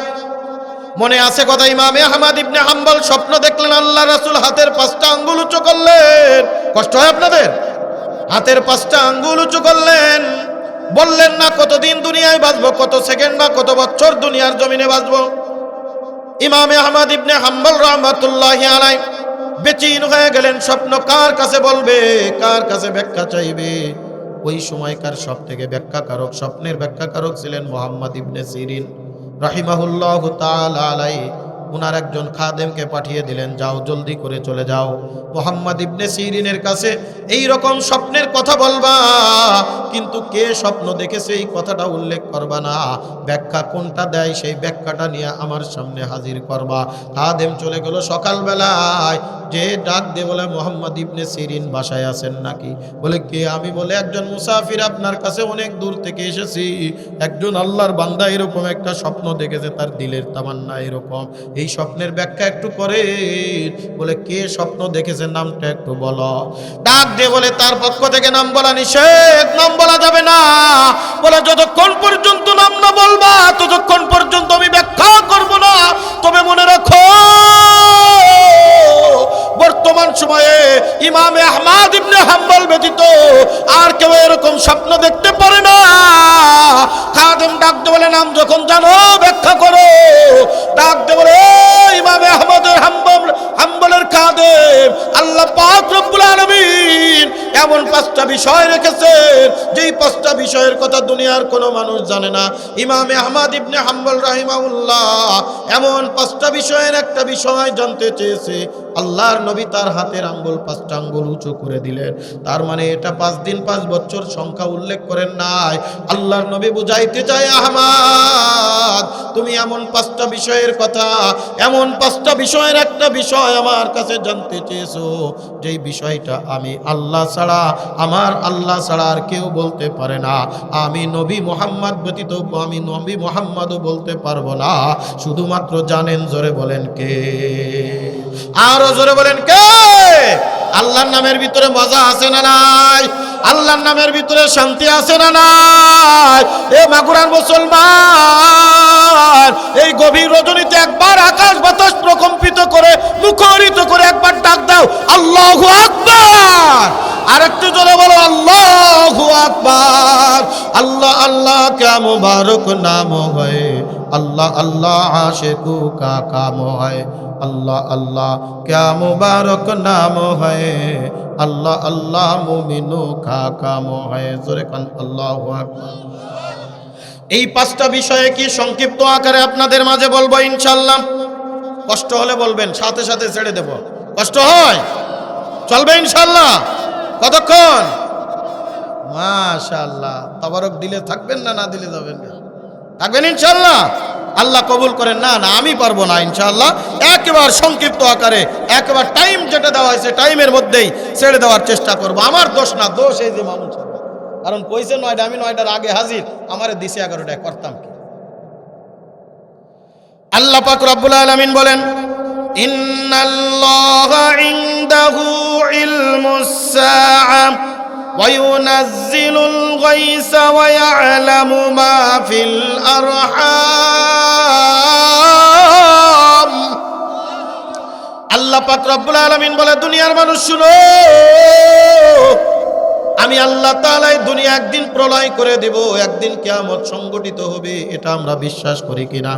মনে আছে কথা, ইমামে আহমদ ইবনে হাম্বল স্বপ্ন দেখলেন আল্লাহ রাসূল হাতের 5টা আঙ্গুল উঁচু করলেন। কষ্ট হয় আপনাদের? হাতের 5টা আঙ্গুল উঁচু করলেন, বললেন না কতদিন দুনিয়ায় বাঁচবো, কত সেকেন্ড বা কত বছর দুনিয়ার জমিনে বাঁচবো। ইমামে আহমদ ইবনে হাম্বল রাহমাতুল্লাহি আলাইহি বেচেন হয়ে গেলেন। স্বপ্ন কার কাছে বলবে, কার কাছে ব্যাখ্যা চাইবে? ওই সময়কার সব থেকে ব্যাখ্যাকারক, স্বপ্নের ব্যাখ্যাকারক ছিলেন মুহাম্মদ ইবনে সিরিন রাহিমাহুল্লাহু তাআলা আলাইহি। উনার একজন খাদেমকে পাঠিয়ে দিলেন, যাও জলদি করে চলে যাও মুহাম্মদ ইবনে সিরিনের কাছে এই রকম স্বপ্নের কথা বলবা, কিন্তু কে স্বপ্ন দেখেছে এই কথাটা উল্লেখ করবা না, ব্যাখ্যা কোনটা দেয় সেই ব্যাখ্যাটা নিয়ে আমার সামনে হাজির করবা। খাদেম চলে গেল সকালবেলায়, যে ডাক দিয়ে বলে, মুহাম্মদ ইবনে সিরিন বাসায় আছেন নাকি? বলে কে? আমি। বলে একজন মুসাফির আপনার কাছে অনেক দূর থেকে এসেছি, একজন আল্লাহর বান্দা এরকম একটা স্বপ্ন দেখেছে, তার দিলের তামান্না এরকম, এই স্বপ্নের ব্যাখ্যা একটু করে। বলে কে স্বপ্ন দেখেছে, নামটা একটু বলো। ডাক দিয়ে বলে, তার পক্ষ থেকে নাম বলা নিষেধ, নাম বলা যাবে না। বলে যতক্ষণ পর্যন্ত নাম না বলবা ততক্ষণ পর্যন্ত আমি ব্যাখ্যা করব না। তবে মনে রাখো, বর্তমান সময়ে ইমামে আহমদ ইবনে হাম্বল ব্যতীত আর কেউ এরকম স্বপ্ন দেখতে পারে না। খাদেম ডাক দিয়ে বলে, নাম যখন জানো ব্যাখ্যা করো। ডাক দিয়ে বলে, ইমামে আহমদের হাম্বলের খাদেম, আল্লাহ পাক রব্বুল আলামিন এমন 5টা বিষয় রেখেছেন, যেই 5টা বিষয়ের কথা দুনিয়ার কোনো মানুষ জানে না। ইমামে আহমদ ইবনে হাম্বল রাহিমাহুল্লাহ এমন 5টা বিষয়ের একটা বিষয় জানতে চেয়েছে। আল্লাহর নবী তার হাতের আঙ্গুল 5টা আঙ্গুল উঁচু করে দিলেন। তার মানে এটা 5 দিন 5 বছর সংখ্যা উল্লেখ করেন নাই। আল্লাহর নবী বুঝাইতে চায়, আহমদ তুমি এমন 5টা বিষয়ের কথা, এমন 5টা বিষয়ের একটা বিষয় আমার কাছে জানতে চেয়েছো, যেই বিষয়টা আমি আল্লাহ ছাড়া, আমার আল্লাহ ছাড়া আর কেউ বলতে পারে না। আমি নবী মুহাম্মদ ব্যতীত আমি নবী মুহাম্মদও বলতে পারবো না। শুধুমাত্র জানেন, জোরে বলেন কে? আরো জোরে বলেন কে? আল্লাহর নামের ভিতরে মজা আছে না নাই? আল্লাহর নামের ভিতরে শান্তি আছে না নাই? এ মাগুরার মুসলমান, এই গভীর রজনীতে একবার আকাশ বাতাস প্রকম্পিত করে, মুখরিত করে একবার ডাক দাও, আল্লাহু আকবার। আরেকটু জোরে বলো, আল্লাহু আকবার। আল্লাহ আল্লাহ क्या मुबारक नाम है, अल्लाह अल्लाह आशिकू का काम है, अल्लाह अल्लाह क्या मुबारक नाम है, अल्लाह अल्लाह मुमिनों का काम है। जोरे कान अल्लाहु আকবার। এই 5টা বিষয়ে কি সংক্ষিপ্ত আকারে আপনাদের মাঝে বলবো ইনশাআল্লাহ। কষ্ট হলে বলবেন, সাথে সাথে ছেড়ে দেব। কষ্ট হয়? চলবে ইনশাআল্লাহ। কতক্ষণ? মাশাআল্লাহ। তাবারক দিলে থাকবেন না, না দিলে যাবেন না? থাকবেন ইনশাআল্লাহ। আল্লাহ কবুল করেন। না না, আমি পারবো না ইনশাআল্লাহ। একেবারে সংক্ষিপ্ত আকারে, একেবারে টাইম যেটা দেওয়া হয়েছে টাইমের মধ্যেই ছেড়ে দেওয়ার চেষ্টা করব। আমার দোষ না, দোষ এই যে মামুন সাহেব, কারণ কইছে 9টা, আমি 9টার আগে হাজির, আমারে দিছে 11টায়, করতাম কি? আল্লাহ পাক রব্বুল আলামিন বলেন, ইন্নাল্লাহা ইনদাহু ইলমুস সাআ ওয়া ইউনাজ্জিলুল গায়সা ওয়া ইয়ালামু মা ফিল আরহাম। আল্লাহ পাক রব্বুল আলামিন বলে, দুনিয়ার মানুষ শুনো, আমি আল্লাহ তাআলা এই দুনিয়া একদিন প্রলয় করে দেব, একদিন কিয়ামত সংগঠিত হবে। এটা আমরা বিশ্বাস করি কিনা?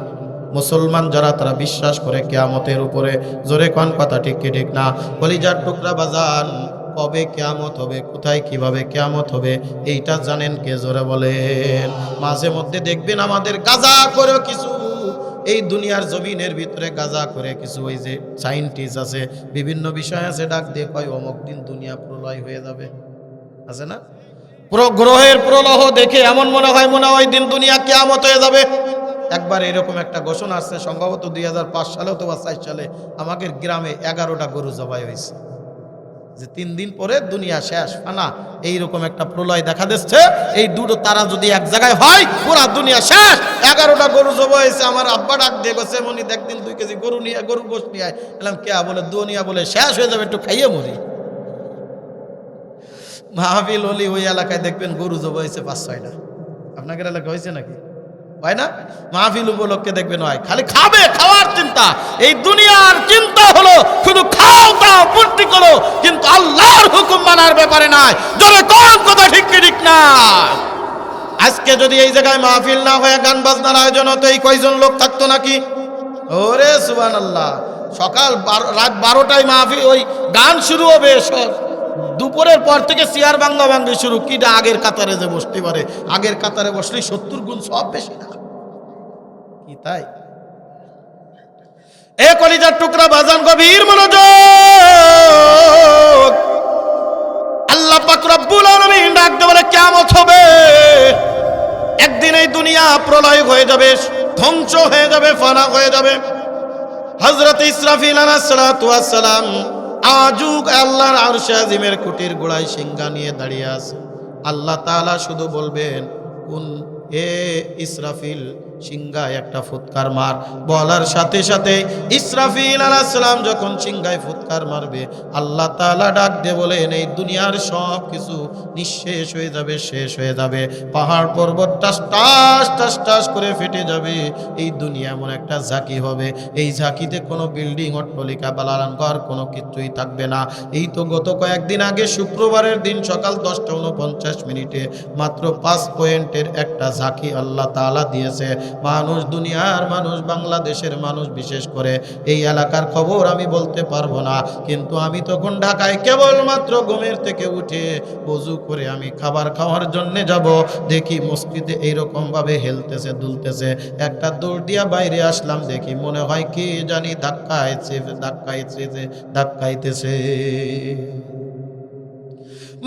মুসলমান যারা তারা বিশ্বাস করে কিয়ামতের উপরে। জোরে কোন কথা ঠিক কি ঠিক না? কলিজার টুকরা বাজান, কবে কিয়ামত হবে, কোথায় কিভাবে কিয়ামত হবে এইটা জানেন কে? জোরে বলেন। মাঝে মধ্যে দেখবেন আমাদের গাজা করে কিছু, এই দুনিয়ার জমিনের ভিতরে গাজা করে কিছু ওই যে সায়েন্টিস্ট আছে, বিভিন্ন বিষয় আছে, ডাক দিয়ে কয় অমুক দিন দুনিয়া প্রলয় হয়ে যাবে, আছে না? গ্রহের প্রলহ দেখে এমন মনে হয় দিন দুনিয়া কিয়ামত হয়ে যাবে। একবার এরকম একটা ঘোষণা আসছে, সম্ভবত 2005 সালে অথবা 4 সালে আমাদের গ্রামে 11টা গরু জবাই হয়েছে, যে 3 দিন পরে দুনিয়া শেষ ফানা, এইরকম একটা প্রলয় দেখা দিচ্ছে। এই দুটো তারা যদি এক জায়গায় হয় পুরা দুনিয়া শেষ। 11টা গরু জবাই হয়েছে। আমার আব্বা ডাক দিয়ে গেছে, মনি একদিন 2 কেজি গরু নিয়ে গরু গোশত নিয়ে আয়। এলাম কে? বলে দুনিয়া বলে শেষ হয়ে যাবে, একটু খাইয়ে মরি। মাহফিল হলি ওই এলাকায় দেখবেন গরু জবাই হয়েছে 5-6টা। আপনাদের এলাকা হয়েছে নাকি? হয় না? মাহফিল উপলক্ষে দেখবেন হয়, খালি খাবে, খাওয়ার চিন্তা। এই দুনিয়ার চিন্তা হলো শুধু খাও দাও পূর্তি করো, কিন্তু আল্লাহর হুকুম মানার ব্যাপারে নাই। জোরে কোন কথা ঠিক কি ঠিক না? আজকে যদি এই জায়গায় মাহফিল না হয়ে গান বাজনার আয়োজন হতো, এই কয়জন লোক থাকতো নাকি? ওরে সুবহানাল্লাহ। সকাল রাত 12টায় মাহফিল, ওই গান শুরু হবে, দুপুরের পর থেকে চেয়ার ভাঙ্গা ভাঙ্গি শুরু। কিটা আগের কাতারে যে বসতে পারে, আগের কাতারে বসলে 70 গুণ সব বেশি না কি? তাই এ কলিজার টুকরা বাজান, গভীর মনোযোগ। আল্লাহ পাক রব্বুল আলামিন ডাক দিয়ে বলে কিয়ামত হবে। একদিন এই দুনিয়া প্রলয় হয়ে যাবে, ধ্বংস হয়ে যাবে, ফানা হয়ে যাবে। হযরত ইসরাফিল আলাইহিস সালাতু ওয়াস সালাম আজুক আল্লাহর আরশে আজিমের কুটির গোড়ায় সিংহা নিয়ে দাঁড়িয়ে আছে। আল্লাহ তাআলা শুধু বলবেন, কোন এ ইসরাফিল, সিংহায় একটা ফুৎকার মার। বলার সাথে সাথে ইসরাফিল আলাইহিস সালাম যখন সিংহায় ফুৎকার মারবে, আল্লাহ তাআলা ডাক দিয়ে বলেন, এই দুনিয়ার সব কিছু নিঃশেষ হয়ে যাবে, শেষ হয়ে যাবে। পাহাড় পর্বত টাস টাস টাস টাস করে ফেটে যাবে। এই দুনিয়া এমন একটা ঝাঁকি হবে, এই ঝাঁকিতে কোনো বিল্ডিং, অট্টালিকা, বালারাঙ্গর কোনো কিছুই থাকবে না। এই তো গত কয়েকদিন আগে শুক্রবারের দিন সকাল 10:49 মাত্র 5 পয়েন্টের একটা ঝাঁকি আল্লাহ তাআলা দিয়েছে। মানুষ, দুনিয়ার মানুষ, বাংলাদেশের মানুষ বিশেষ করে এই এলাকার খবর আমি বলতে পারবো না, কিন্তু আমি তখন ঢাকায় কেবলমাত্র ঘুমের থেকে উঠে ওযু করে আমি খাবার খাওয়ার জন্য যাব, দেখি মসজিদে এইরকম ভাবে হেলতেছে, দুলতেছে। একটা দৌড় দিয়া বাইরে আসলাম, দেখি মনে হয় কি জানি ধাক্কাইতেছে।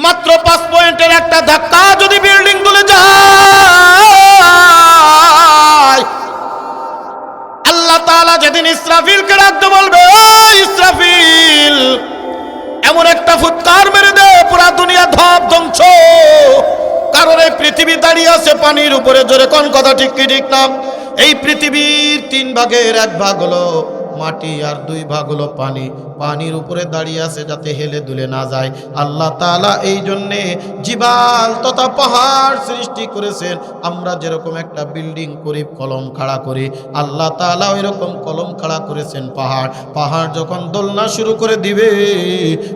মাত্র 5 পয়েন্টের একটা ধাক্কা যদি বিল্ডিং তুলে যায়, আল্লাহ তাআলা যেদিন ইসরাফিলকে ডাকতে বলবে, ও ইসরাফিল, এমন একটা ফুৎকার মেরে দে পুরা দুনিয়া ধপ ধ্বংস। কারণ এই পৃথিবী দাঁড়িয়ে আছে পানির উপরে। জোরে কোন কথা ঠিক কি ঠিক না? এই পৃথিবীর 3 ভাগের 1 ভাগ হলো মাটি আর 2 ভাগ হলো পানি। পানির উপরে দাঁড়িয়ে আছে যাতে হেলে দুলে না যায়। আল্লাহ তাআলা এই জন্যে জিবাল তথা পাহাড় সৃষ্টি করেছেন। আমরা যেরকম একটা বিল্ডিং করি, কলম খাড়া করি, আল্লাহ তাআলা ওইরকম কলম খাড়া করেছেন পাহাড়। পাহাড় যখন দোলনা শুরু করে দিবে,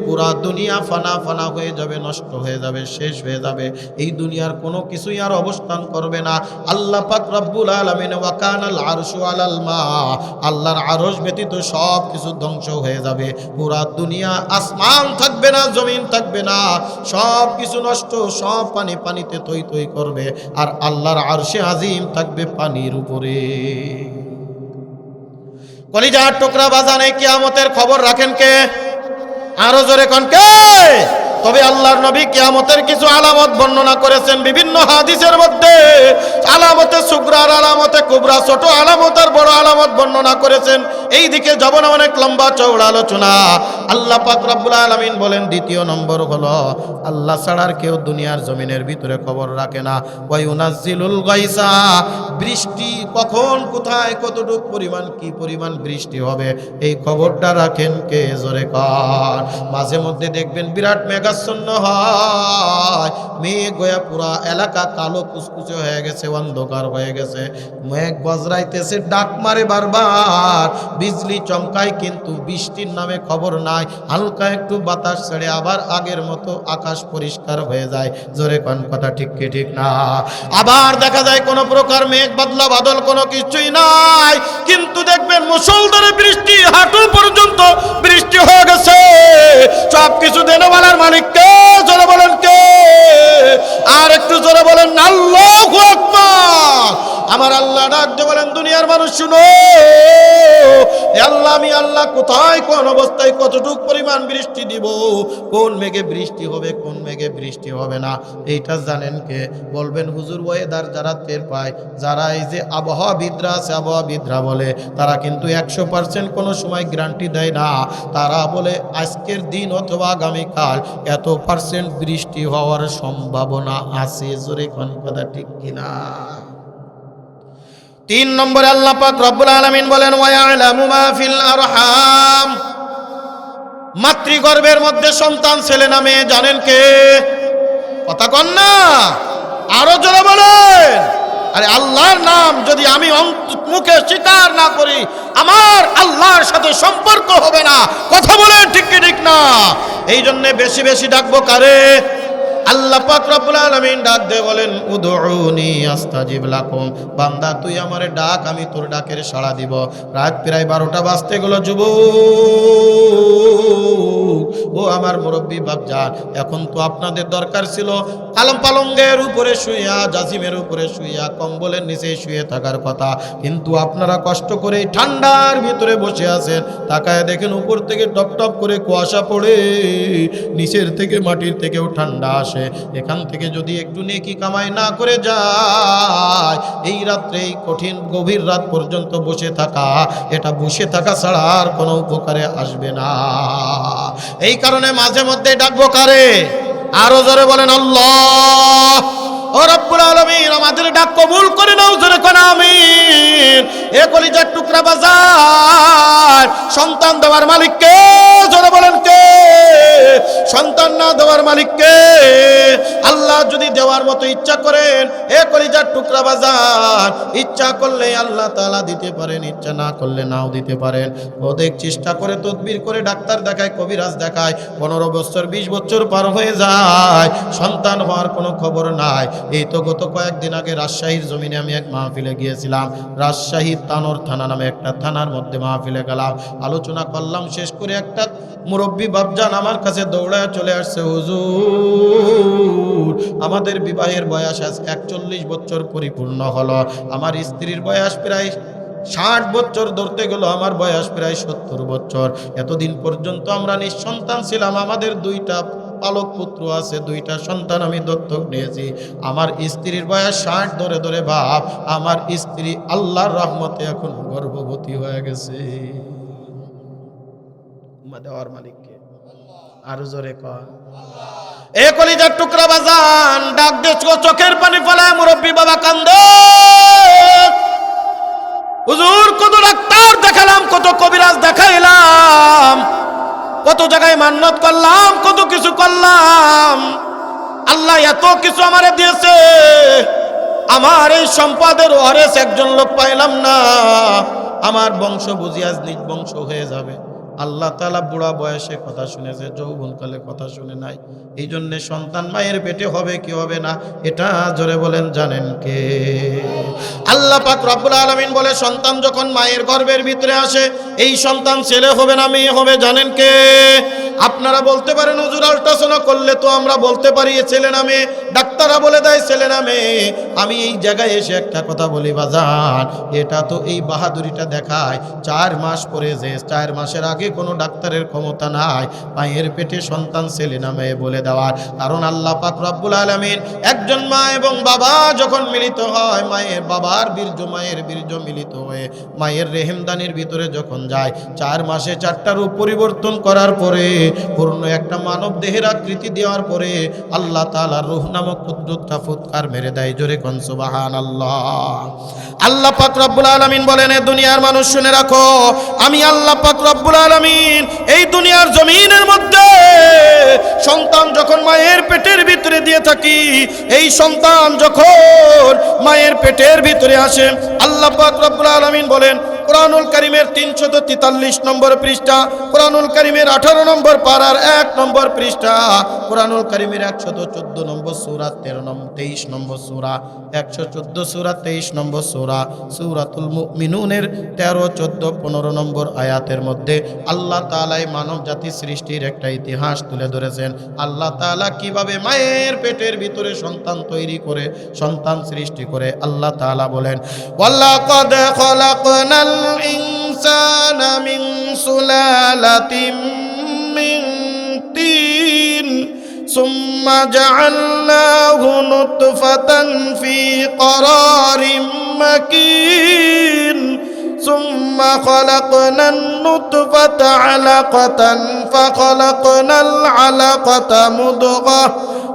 পুরা দুনিয়া ফানা ফানা হয়ে যাবে, নষ্ট হয়ে যাবে, শেষ হয়ে যাবে। এই দুনিয়ার কোনো কিছুই আর অবস্থান করবে না। আল্লাহ পাক রব্বুল আলামিন, ওয়া কানাল আরশু আলাল মা, আল্লাহর আরশ ব্যতীত সব কিছু ধ্বংস হয়ে যাবে। পুরা দুনিয়া, আসমান থাকবে না, জমিন থাকবে না, সব কিছু নষ্ট, সব পানি পানিতে তৈ তৈ করবে। আর আল্লাহর আরশে আজিম থাকবে পানির উপরে। কলিজার টুকরা বাজানে কিয়ামতের খবর রাখেন কে? আরো জোরে কোন কে? তবে আল্লাহর নবী কিয়ামতের কিছু আলামত বর্ণনা করেছেন বিভিন্ন হাদিসের মধ্যে। আলামতে সুগরার, আলামতে কুবরা, ছোট আলামত আর বড় আলামত বর্ণনা করেছেন। এই দিকে যাব না, অনেক লম্বা চওড়া আলোচনা। আল্লাহ পাক রব্বুল আলামিন বলেন, দ্বিতীয় নম্বর হলো আল্লাহ ছাড়ার কেউ দুনিয়ার জমিনের ভিতরে খবর রাখে না। ওয়া ইউনাজ্জিলুল গায়সা, বৃষ্টি কখন, কোথায়, কতটুক পরিমাণ, কি পরিমাণ বৃষ্টি হবে, এই খবরটা রাখেন কে? জোরে কার। মাঝে মধ্যে দেখবেন বিরাট মেঘাচ্ছন্ন হয়, মেঘ হয়ে পুরা এলাকা কালো কুচকুচে হয়ে গেছে, অন্ধকার হয়ে গেছে। মেঘ বজ্রাইতেছে, ডাক মারে বারবার, বিজলি চমকায়, কিন্তু বৃষ্টির নামে খবর নাই। হালকা একটু বাতাস ছেড়ে আবার আগের মতো আকাশ পরিষ্কার হয়ে যায়। জোরে কোন কথা ঠিক কি ঠিক না? আবার দেখা যায় কোনো প্রকার মেঘ বাদলা বাদল কোনো কিছুই নাই, কিন্তু দেখবেন মুষলধারে বৃষ্টি, হাঁটু পর্যন্ত বৃষ্টি হয়ে গেছে। সব কিছু দেনওয়ালার মালিক কে? জোরে বলেন কে? আর একটু জোরে বলেন আল্লাহু আকবার। আমার আল্লাহ ডাক দিয়ে বলেন, দুনিয়ার মানুষ শুনো, এ আল্লাহ, আমি আল্লাহ কোথায় কোন অবস্থায় কতটুক পরিমাণ বৃষ্টি দিব, কোন মেঘে বৃষ্টি হবে, কোন মেঘে বৃষ্টি হবে না, এইটা জানেন কে? বলবেন হুজুর ওয়েদার যারা টের পায়, যারা এই যে আবহাওয়াবিদরা আছে, আবহাওয়াবিদরা বলে তারা কিন্তু 100% কোনো সময় গ্যারান্টি দেয় না। তারা বলে আজকের দিন অথবা আগামীকাল এত % বৃষ্টি হওয়ার সম্ভাবনা আছে। জোরে কোন কথা ঠিক কিনা? 3 নম্বরে আল্লাহ পাক রব্বুল আলামিন বলেন ওয়ায়ালামু মা ফিল আরহাম, মাতৃগর্ভের মধ্যে সন্তান ছেলে না মেয়ে জানেন কে? কথা কন না, আরো জোরে বলেন। আরে আল্লাহর নাম যদি আমি মুখে স্বীকার না করি, আমার আল্লাহর সাথে সম্পর্ক হবে না। কথা বলেন ঠিক কি ঠিক না? এই জন্য বেশি বেশি ডাকবো কারে? আল্লাহ পাক রব্বুল আলামিন ডাক দিয়ে বলেন উদউনি আস্তাজিব লাকুম, বান্দা তুই আমারে ডাক, আমি তোর ডাকের সাড়া দিব। রাত প্রায় 12টা বাজতে গেল। যুবক ও আমার মুরব্বী বাপজান, এখন তো আপনাদের দরকার ছিল পালঙ্গের উপরে শুইয়া, জাজিমের উপরে শুইয়া, কম্বলের নিচে শুয়ে থাকার কথা, কিন্তু আপনারা কষ্ট করে ঠান্ডার ভিতরে বসে আছেন। তাকায় দেখেন উপর থেকে টপ টপ করে কুয়াশা পড়ে, নিচের থেকে মাটির থেকেও ঠান্ডা আসে। এখান থেকে যদি একটু নেকি কামাই না করে যায়, এই রাত্রে এই কঠিন গভীর রাত পর্যন্ত বসে থাকা, এটা বসে থাকা ছাড়া আর কোনো উপকারে আসবে না। এই কারণে মাঝে মধ্যে ডাকবো কারে? আরো জোরে বলেন আল্লাহ। ও রব্বুল আলামিন আমাদের ডাক কবুল করে নাও, জোরে কোন আমিন। এ কলিজার টুকরা বাজার, সন্তান দেওয়ার মালিক কে? জোরে বলেন কে? সন্তান না দেওয়ার মালিক কে? আল্লাহ যদি দেওয়ার মতো ইচ্ছা করেন, এ কলিজার টুকরা বাজার, ইচ্ছা করলে আল্লাহ তাআলা দিতে পারেন, ইচ্ছা না করলে নাও দিতে পারেন। অনেক চেষ্টা করে তদবির করে ডাক্তার দেখায়, কবিরাজ দেখায়, 15 বছর 20 বছর পার হয়ে যায়, সন্তান হওয়ার কোনো খবর নাই। এই তো গত কয়েকদিন আগে রাজশাহীর জমিনে আমি এক মাহফিলে গিয়েছিলাম। রাজশাহী তানোর থানা নামে একটা থানার মধ্যে মাহফিলে গেলাম, আলোচনা করলাম। শেষ করে একটা মুরব্বী বাপজান আমার কাছে দৌড়ায় চলে আসছে, হুজুর আমাদের বিবাহের বয়স আজ 41 বছর পরিপূর্ণ হলো, আমার স্ত্রীর বয়স প্রায় 60 বছর ধরতে গেল, আমার বয়স প্রায় 70 বছর। এতদিন পর্যন্ত আমরা নিঃসন্তান ছিলাম, আমাদের 2টা পালক পুত্র আছে, 2টা সন্তান আমি দত্তক নিয়েছি। আমার স্ত্রীর বয়স 60 ধরে ধরে ভাব, আমার স্ত্রী আল্লাহর রহমতে এখন গর্ভবতী হয়ে গেছে। দেওয়ার মালিককে আরো জোরে কর। এ কলিজার টুকরা বাজান, ডাক দে, চোখের পানি ফেলায় মুরব্বী বাবা কান্দে। হুজুর কত ডাক্তার দেখালাম, কত কবিরাজ দেখাইলাম, কত জায়গায় মান্নত করলাম, কত কিছু করলাম, আল্লাহ এত কিছু আমারে দিয়েছে, আমার এই সম্পদের ওয়ারিস একজন লোক পাইলাম না, আমার বংশ বুঝি আজ নিজ বংশ হয়ে যাবে। আল্লাহ তাআলা বুড়া বয়সে কথা শুনেছে, যৌবনকালে কথা শুনে নাই। এই জন্য সন্তান মায়ের পেটে হবে কি হবে না, এটা জোরে বলেন জানেন কে? আল্লাহ পাক রব্বুল আলামিন বলে সন্তান যখন মায়ের গর্ভের ভিতরে আসে, এই সন্তান ছেলে হবে না মেয়ে হবে জানেন কে? আপনারা বলতে পারেন হুজুর আল্ট্রাসাউন্ড করলে তো আমরা বলতে পারি ছেলে না মেয়ে, ডাক্তাররা বলে দেয় ছেলে না মেয়ে। আমি এই জায়গায় এসে একটা কথা বলি বাজান, এটা তো এই বাহাদুরিটা দেখায় 4 মাস পরে, যে 4 মাসের আগে কোনো ডাক্তারের ক্ষমতা নাই মায়ের পেটে সন্তান ছেলে না মেয়ে বলে দেওয়ার। কারণ আল্লাহ পাক রব্বুল আলামিন, একজন মা এবং বাবা যখন মিলিত হয়, বাবার বীর্য মায়ের বীর্য মিলিত হয়ে মায়ের রেহেমদানির ভিতরে যখন যায়, 4 মাসে 4টা রূপ পরিবর্তন করার পরে, পূর্ণ একটা মানব দেহের আকৃতি দেওয়ার পরে আল্লাহ তাআলা রূহ নামক কুদরতটা ফুৎকার মেরে দেয়। জোরে কোন সুবহানাল্লাহ। আল্লাহ পাক রব্বুল আলামিন বলেন, এ দুনিয়ার মানুষ শুনে রাখো, আমি আল্লাহ পাক রব্বুল আলামিন এই দুনিয়ার জমিনের মধ্যে সন্তান যখন মায়ের পেটের ভিতরে দিয়ে থাকি, এই সন্তান যখন মায়ের পেটের ভিতরে আসে, আল্লাহ পাক রব্বুল আলামিন বলেন কুরআনুল কারীমের 343 নম্বর পৃষ্ঠা, কুরআনুল কারীমের 18 নম্বর পারার 1 নম্বর পৃষ্ঠা, কুরআনুল কারীমের 114 নম্বর সূরা 23 নম্বর সূরা, 114 সূরা 23 নম্বর সূরা, সূরাতুল মুমিনুনের 13, 14, 15 নম্বর আয়াতের মধ্যে আল্লাহ তাআলা মানব জাতি সৃষ্টির একটা ইতিহাস তুলে ধরেছেন। আল্লাহ তাআলা কিভাবে মায়ের পেটের ভিতরে সন্তান তৈরি করে, সন্তান সৃষ্টি করে। আল্লাহ তাআলা বলেন, ওয়ালাকাদ খালাকনাল ইনসানা সুলালাতিম মিন তিন সুম্মা জাআলনাহু নুতফাতান ফি ক্বারারিম মাকিন ثم خلقنا النطفة علقة فخلقنا العلقة مضغة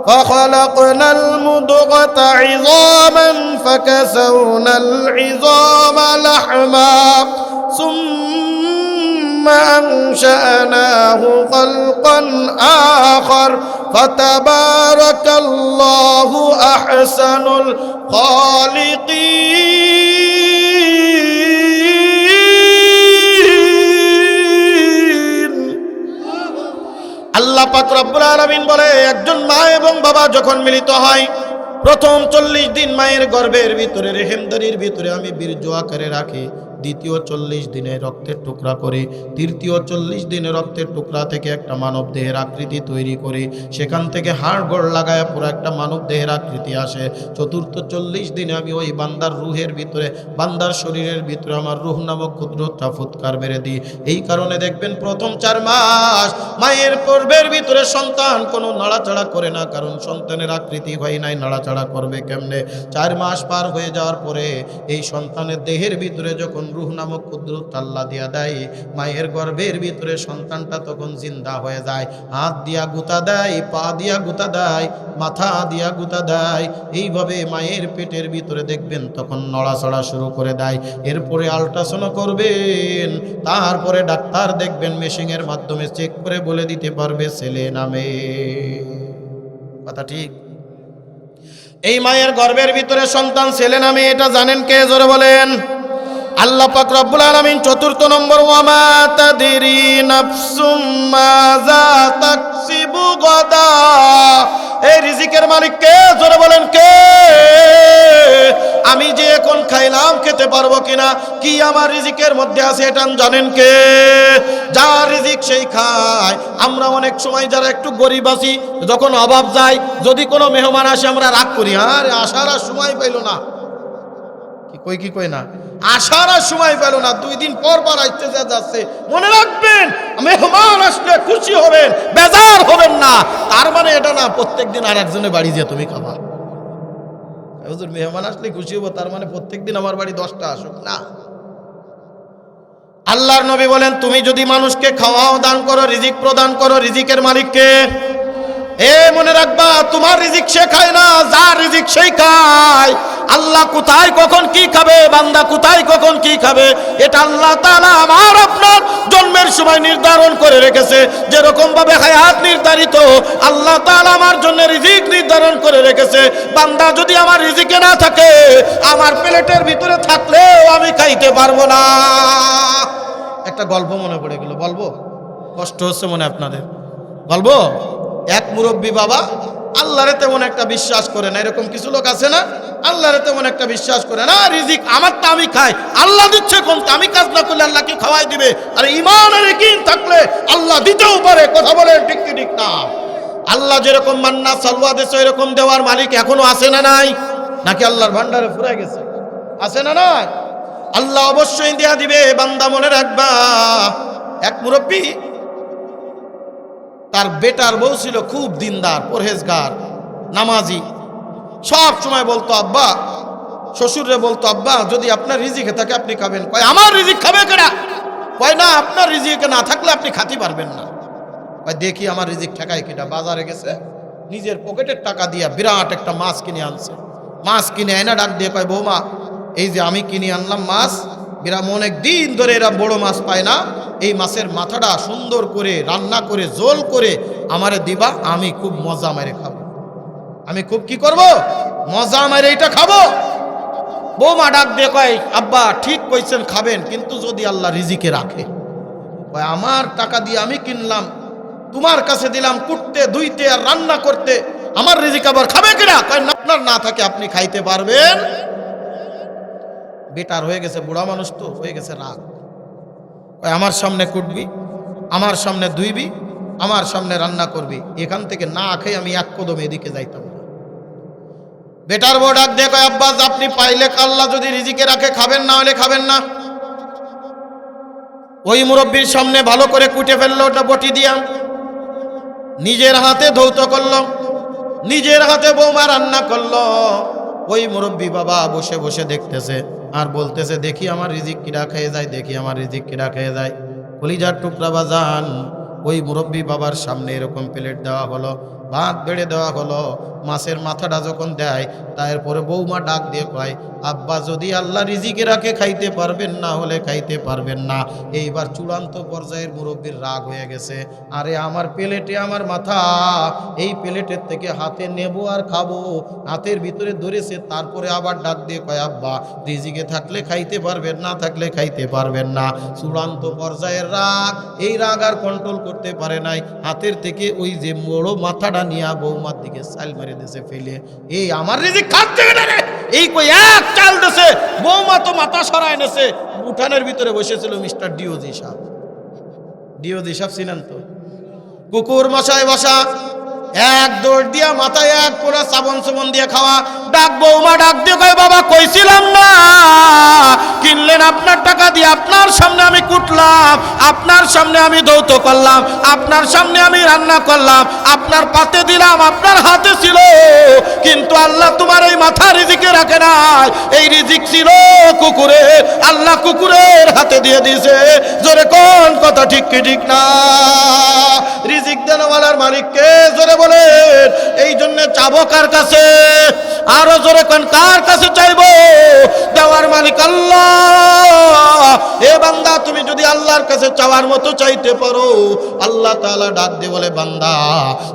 فخلقنا المضغة عظاما فكسونا العظام لحما ثم أنشأناه خلقا آخر فتبارك الله أحسن الخالقين আল্লাহ পাক রব্বুল আলামিন বলে একজন মা এবং বাবা যখন মিলিত হয় প্রথম 40 দিন মায়ের গর্ভের ভিতরে রেহেমদারির ভিতরে আমি বীর্য আকারে রাখি, দ্বিতীয় 40 দিনে রক্তের টুকরা করি, তৃতীয় 40 দিনে রক্তের টুকরা থেকে একটা মানব দেহের আকৃতি তৈরি করি, সেখান থেকে হাড় গোড় লাগায় পুরো একটা মানব দেহের আকৃতি আসে। চতুর্থ 40 দিনে আমি ওই বান্দার রুহের ভিতরে, বান্দার শরীরের ভিতরে আমার রুহ নামক কুদরতটা ফুৎকার মেরে দিই। এই কারণে দেখবেন প্রথম 4 মাস মায়ের গর্ভের ভিতরে সন্তান কোনো নাড়াচাড়া করে না, কারণ সন্তানের আকৃতি হয় নাই, নাড়াচাড়া করবে কেমনে? 4 মাস পার হয়ে যাওয়ার পরে এই সন্তানের দেহের ভিতরে যখন রুহ নামক কুদরত আল্লাহ দিয়া দেয়, মায়ের গর্ভের ভিতরে সন্তানটা তখন জিন্দা হয়ে যায়। হাত দিয়া গুতা দেয়, পা দিয়া গুতা দেয়, মাথা দিয়া গুতা দেয়, এইভাবে মায়ের পেটের ভিতরে দেখবেন তখন নড়াচড়া শুরু করে দেয়। এরপরে আল্ট্রাসাউন্ড করবেন, তারপরে ডাক্তার দেখবেন মেশিনের মাধ্যমে চেক করে বলে দিতে পারবে ছেলে নামে। কথা ঠিক? এই মায়ের গর্ভের ভিতরে সন্তান ছেলে নামে, এটা জানেন কে? জোরে বলেন। আল্লাহ পাক রব্বুল আলামিন 4 নম্বর, ওয়ামা তাদরি নাফসুম মাযা তাকসিবু গাদা। এই রিজিকের মালিক কে? জোরে বলেন কে? আমি যে এখন খাইলাম খেতে পারবো কিনা, কি আমার রিজিকের মধ্যে আছে, এটা জানেন কে? যার রিজিক সেই খায়। আমরা অনেক সময় যারা একটু গরিব আছি, যখন অভাব যায়, যদি কোনো মেহমান আসে আমরা রাগ করি, আরে আসার আর সময় পাইল না, কি কই না, আসার আর সময় পেল না, 2 দিন পর পর আসতে যাচ্ছে। মনে রাখবেন, মেহমান আসলে খুশি হবেন, বেজার হবেন না। তার মানে এটা না প্রত্যেকদিন আর একজনের বাড়ি যে তুমি খাবা। হুজুর মেহমান আসলে খুশি হবো, তার মানে প্রত্যেকদিন আমার বাড়ি 10টা আসুক না। আল্লাহর নবী বলেন, তুমি যদি মানুষকে খাওয়াও, দান করো, রিজিক প্রদান করো, রিজিকের মালিককে মনে রাখবা, তোমার রিজিক সে খায় না, যার রিজিক সেই খায়। আল্লাহ কোথায় কখন কি খাবে, বান্দা কোথায় কখন কি খাবে, এটা আল্লাহ তাআলা আমার আপনার জন্মের সময় নির্ধারণ করে রেখেছে। যেরকম ভাবে হায়াত নির্ধারিত, আল্লাহ তাআলা আমার জন্য রিজিক নির্ধারণ করে রেখেছে। বান্দা যদি আমার রিজিকে না থাকে, আমার প্লেটের ভিতরে থাকলেও আমি খাইতে পারবো না। একটা গল্প মনে পড়ে গেল, বলবো? কষ্ট হচ্ছে মনে আপনাদের? বলবো? এক মুরব্বী বাবা আল্লাহরে তেমন একটা বিশ্বাস করে না। এরকম কিছু লোক আছে না, আল্লাহরে তেমন একটা বিশ্বাস করে না। রিজিক আমারটা আমি খাই, আল্লাহ দিচ্ছে কোনটা, আমি কাজ না করলে আল্লাহ কি খাওয়াই দিবে? আর ঈমান আর ইয়াকিন থাকলে আল্লাহ দিতেও পারে। কথা বলেন ঠিক কি ঠিক না? আল্লাহ যেরকম মান্না সালওয়া দেশে এরকম দেওয়ার মালিক এখনো আছে না নাই? নাকি আল্লাহর ভান্ডারে ফুরাই গেছে? আছে না নাই? আল্লাহ অবশ্যই দেয়া দিবে। বান্দা মনে রাখবা, এক মুরব্বী, তার বেটার বউ ছিল খুব দিনদার, পরহেজগার, নামাজি। সব সময় বলতো আব্বা, শ্বশুরে বলতো আব্বা যদি আপনার রিজিকে থাকে আপনি খাবেন। কয় আমার রিজিক খাবে কেনা? কয় না, আপনার রিজিকে না থাকলে আপনি খাতে পারবেন না। কয় দেখি আমার রিজিক ঠেকায় কিনা। বাজারে গেছে, নিজের পকেটের টাকা দিয়া বিরাট একটা মাছ কিনে আনছে। মাছ কিনে আয়না ডাক দিয়ে কয় বৌমা, এই যে আমি কিনে আনলাম মাছ, বিরাম অনেক দিন ধরে এরা বড় মাছ পায় না, এই মাছের মাথাটা সুন্দর করে রান্না করে ঝোল করে আমারে দিবা, আমি খুব মজা মেরে খাবো। আমি খুব কি করব? মজা মেরে এটা খাবো। বৌমা ডাক দিয়ে কয় আব্বা ঠিক কইছেন, খাবেন, কিন্তু যদি আল্লাহ রিজিকে রাখে। কয় আমার টাকা দিয়ে আমি কিনলাম, তোমার কাছে দিলাম কুটতে, ধুইতে আর রান্না করতে, আমার রিজিক আবার খাবে কিনা? কয় না, আপনার না থাকে আপনি খাইতে পারবেন। বেটার হয়ে গেছে, বুড়া মানুষ তো, হয়ে গেছে রাগ। আমার সামনে কুটবি, আমার সামনে ধুইবি, আমার সামনে রান্না করবি, এখান থেকে না খেয়ে আমি এক কদম এদিকে যাইতাম না। বেটার বউ ডাক দিয়ে কয় আব্বাস আপনি পাইলে আল্লাহ যদি রিজিকে রাখে খাবেন, না হলে খাবেন না। ওই মুরব্বীর সামনে ভালো করে কুটে ফেললো ওটা বটি দিয়া, নিজের হাতে ধৌত করলো, নিজের হাতে বৌমা রান্না করলো। ওই মুরব্বী বাবা বসে বসে দেখতেছে আর বলতেছে, দেখি আমার রিজিক কিরা খেয়ে যায়, দেখি আমার রিজিক কিরা খেয়ে যায়। কলিজার টুকরা বাজান, ওই মুরব্বী বাবার সামনে এরকম প্লেট দেওয়া হলো, ভাত বেড়ে দেওয়া হলো, মাছের মাথাটা যখন দেয় তারপরে বৌমা ডাক দিয়ে কয়, আব্বা যদি আল্লাহ রিজিকে রাখে খাইতে পারবেন, না হলে খাইতে পারবেন না। এইবার চূড়ান্ত পর্যায়ের মুরব্বীর রাগ হয়ে গেছে, আরে আমার প্লেটে আমার মাথা, এই প্লেটের থেকে হাতে নেব আর খাবো, হাতের ভিতরে ধরেছে, তারপরে আবার ডাক দিয়ে কয়, আব্বা রিজিকে থাকলে খাইতে পারবেন, না থাকলে খাইতে পারবেন না। চূড়ান্ত পর্যায়ের রাগ, এই রাগ আর কন্ট্রোল করতে পারে নাই, হাতের থেকে ওই যে বড় মাথাটা নিয়ে বৌমার দিকে চাল মেরে দিয়েছে ফেলে, এই আমার রিজিক খাচ্ছে না রে, এই কই এক চাল দিয়েছে। বৌমা তো মাথা সরায় নেছে। উঠানের ভিতরে বসেছিল মিস্টার ডিওজি সাহেব। ডিওজি সাহেব ছিলেন তো, কুকুর মশাই বসা, এক দৌড় দিয়া মাথায় এক পুরো সাবন সুবন দিয়ে খাওয়া। ডাক বৌমা ডাক দিয়ে কয়, বাবা কইছিলাম না কিনলেন আপনার টাকা দিয়ে, আপনার সামনে আমি কুটলাম, আপনার সামনে আমি ধৌত করলাম, আপনার সামনে আমি রান্না করলাম, আপনার পাতে দিলাম, আপনার হাতে ছিল, কিন্তু আল্লাহ তোমার এই মাথা রিজিকে রাখে নাই, এই রিজিক ছিল কুকুরের, আল্লাহ কুকুরের হাতে দিয়ে দিয়েছে। জোরে কোন কথা ঠিক কি ঠিক না? রিজিক দেনওয়ালার মালিককে জোরে বলেন। এই জন্য চাবো কার কাছে? আরো জোরে কোন কার কাছে চাইবো? দেওয়ার মালিক আল্লাহ। এ বান্দা তুমি যদি আল্লাহর কাছে চাওয়ার মতো চাইতে পারো, আল্লাহ তাআলা ডাক দিয়ে বলে, বান্দা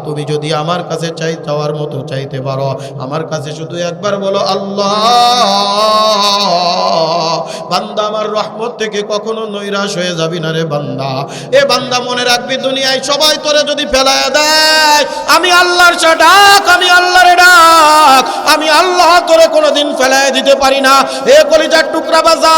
তুমি যদি আমার কাছে চাওয়ার মতো চাইতে পারো, আমার কাছে শুধু একবার বলো আল্লাহ। বান্দা আমার রহমত থেকে কখনো নৈরাশ হয়ে যাবি না রে বান্দা। এ বান্দা মনে রাখবি, দুনিয়ায় সবাই তোরে যদি ফেলায় দেয়, আমি আল্লাহর ডাক, আমি আল্লাহরে ডাক, আমি আল্লাহ তোরে কোনোদিন ফেলায় দিতে পারি না। এ কলিজার টুকরা বাজার,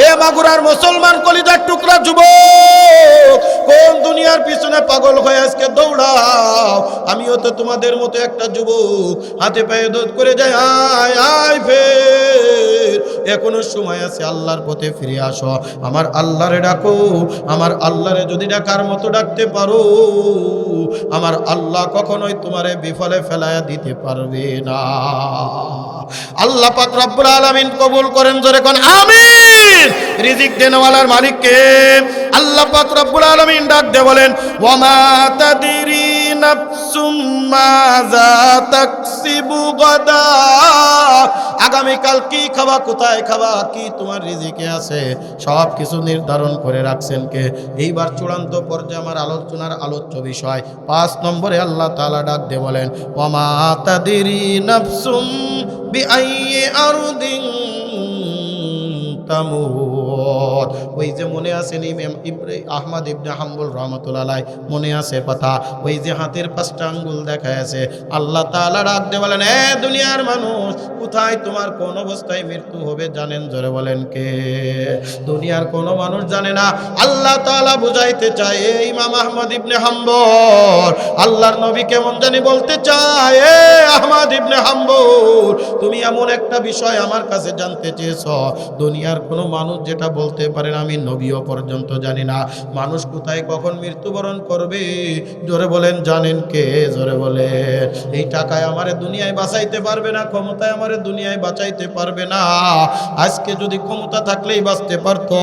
এ মাগুরার মুসলমান কলিজার টুকরা যুবক, কোন দুনিয়ার পিছনে পাগল হয়ে আজকে দৌড়াও? আমিও তো তোমাদের মতো একটা যুবক, হাতে পায়ে দোদ করে যাই, আয় আয় ফের, এখনো সময় আছে, আল্লাহর পথে ফিরে আসো, আমার আল্লাহরে ডাকো। আমার আল্লাহরে যদি ডাকার মতো ডাকতে পারো, আমার আল্লাহ কখনোই তোমারে বিফলে ফেলায়া দিতে পারবে না। আল্লাহ পাক রব্বুল আলামিন কবুল করেন, জোরে কোন আমিন। রিজিক দেনওয়ালার মালিককে আল্লাহ পাক রব্বুল আলামিন ডাক দিয়ে বলেন, ওয়ামা তাদরি নাফসুম মাযা তাকসিবু গাদা। আগামীকাল কি খাবা, কোথায় খাবা, কি তোমার রিজিকে আছে, সব কিছু নির্ধারণ করে রাখছেন কে? এইবার চূড়ান্ত পর্যায়ে আমার আলোচনার আলোচ্য বিষয় 5 নম্বরে আল্লাহ তাআলা ডাক দিয়ে বলেন, ওয়ামা তাদরি নাফসুম বিআইয়ি আরদিন তামুত। ওই যে মনে আছে ইমাম আহমদ ইবনে হাম্বল রাহমাতুল্লাহ আলাইহি, মনে আছে কথা, ওই যে হাতের 5টা আঙ্গুল দেখায় আছে, আল্লাহ তাআলা ডাক দিয়ে বলেন, এ দুনিয়ার মানুষ, কোথায় তোমার কোন অবস্থায় মৃত্যু হবে জানেন? জোরে বলেন কে? দুনিয়ার কোন মানুষ জানে না। আল্লাহ তাআলা বুঝাইতে চায় ইমাম আহমদ ইবনে হাম্বল, আল্লাহর নবী কেমন জানি বলতে চায়, এ আহমদ ইবনে হাম্বল, তুমি এমন একটা বিষয় আমার কাছে জানতে চেয়েছো, দুনিয়ার কোন মানুষ যেটা বলতে পারেন আমি নবীও পর্যন্ত জানি না। মানুষ কোথায় কখন মৃত্যুবরণ করবে, জোরে বলেন জানেন কে? জোরে বলে। এই টাকায় আমারে দুনিয়ায় বাঁচাইতে পারবে না, ক্ষমতায় আমারে দুনিয়ায় বাঁচাইতে পারবে না। আজকে যদি ক্ষমতা থাকলেই বাঁচতে পারতো,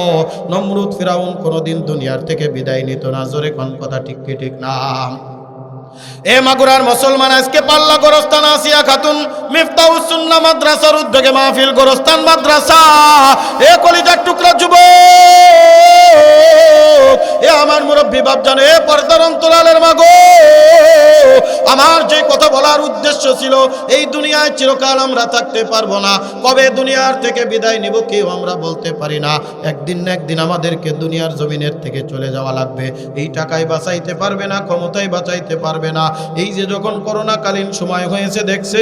নমরুদ ফিরাউন কোনোদিন দুনিয়ার থেকে বিদায় নিত না। জোরে কোন কথা ঠিক কি ঠিক না? এ মাগুরার মুসলমান, আজকে পাল্লা গোরস্থান আসিয়া খাতুন মিফতাহুস সুন্নাহ মাদ্রাসার উদ্যোগে মাহফিল গোরস্থান মাদ্রাসা। এ কলিজার টুকরা যুবক, এ আমার মুরব্বী বাপজান, এ পর্দার অন্তরালের মাগো, আমার যে কথা বলার উদ্দেশ্য ছিল, এই দুনিয়ায় চিরকাল আমরা থাকতে পারবো না, কবে দুনিয়ার থেকে বিদায় নিব কেউ আমরা বলতে পারি না। একদিন না একদিন আমাদেরকে দুনিয়ার জমিনের থেকে চলে যাওয়া লাগবে। এই টাকায় বাঁচাইতে পারবে না, ক্ষমতায় বাঁচাইতে পারবে না। এই যে যখন করোনাকালীন সময় হয়েছে, দেখছে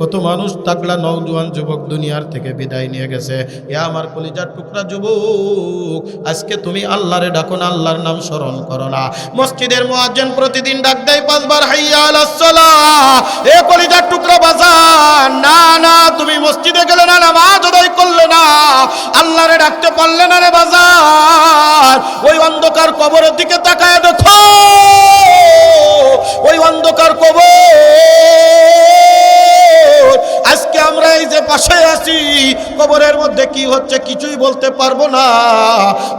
কত মানুষ তাগলা নওজোয়ান যুবক দুনিয়ার থেকে বিদায় নিয়ে গেছে। এ আমার কলিজার টুকরা যুবক, আজকে তুমি আল্লাহরে ডাকো না, আল্লাহর নাম স্মরণ করো না। মসজিদের মুয়াজ্জিন প্রতিদিন ডাক দেয় 5 বার, হাইয়া আলাস সালাহ। এ কলিজার টুকরা বাজার, না না, তুমি মসজিদে গেলে না, নামাজ আদায় করলে না, আল্লাহ রাখতে পারলে না রে বাজার, ওই অন্ধকার কবরের দিকে তাকায় দেখো, ওই অন্ধকার কবর আজকে আমরা এই যে পাশে আছি, কবরের মধ্যে কি হচ্ছে কিছুই বলতে পারবো না।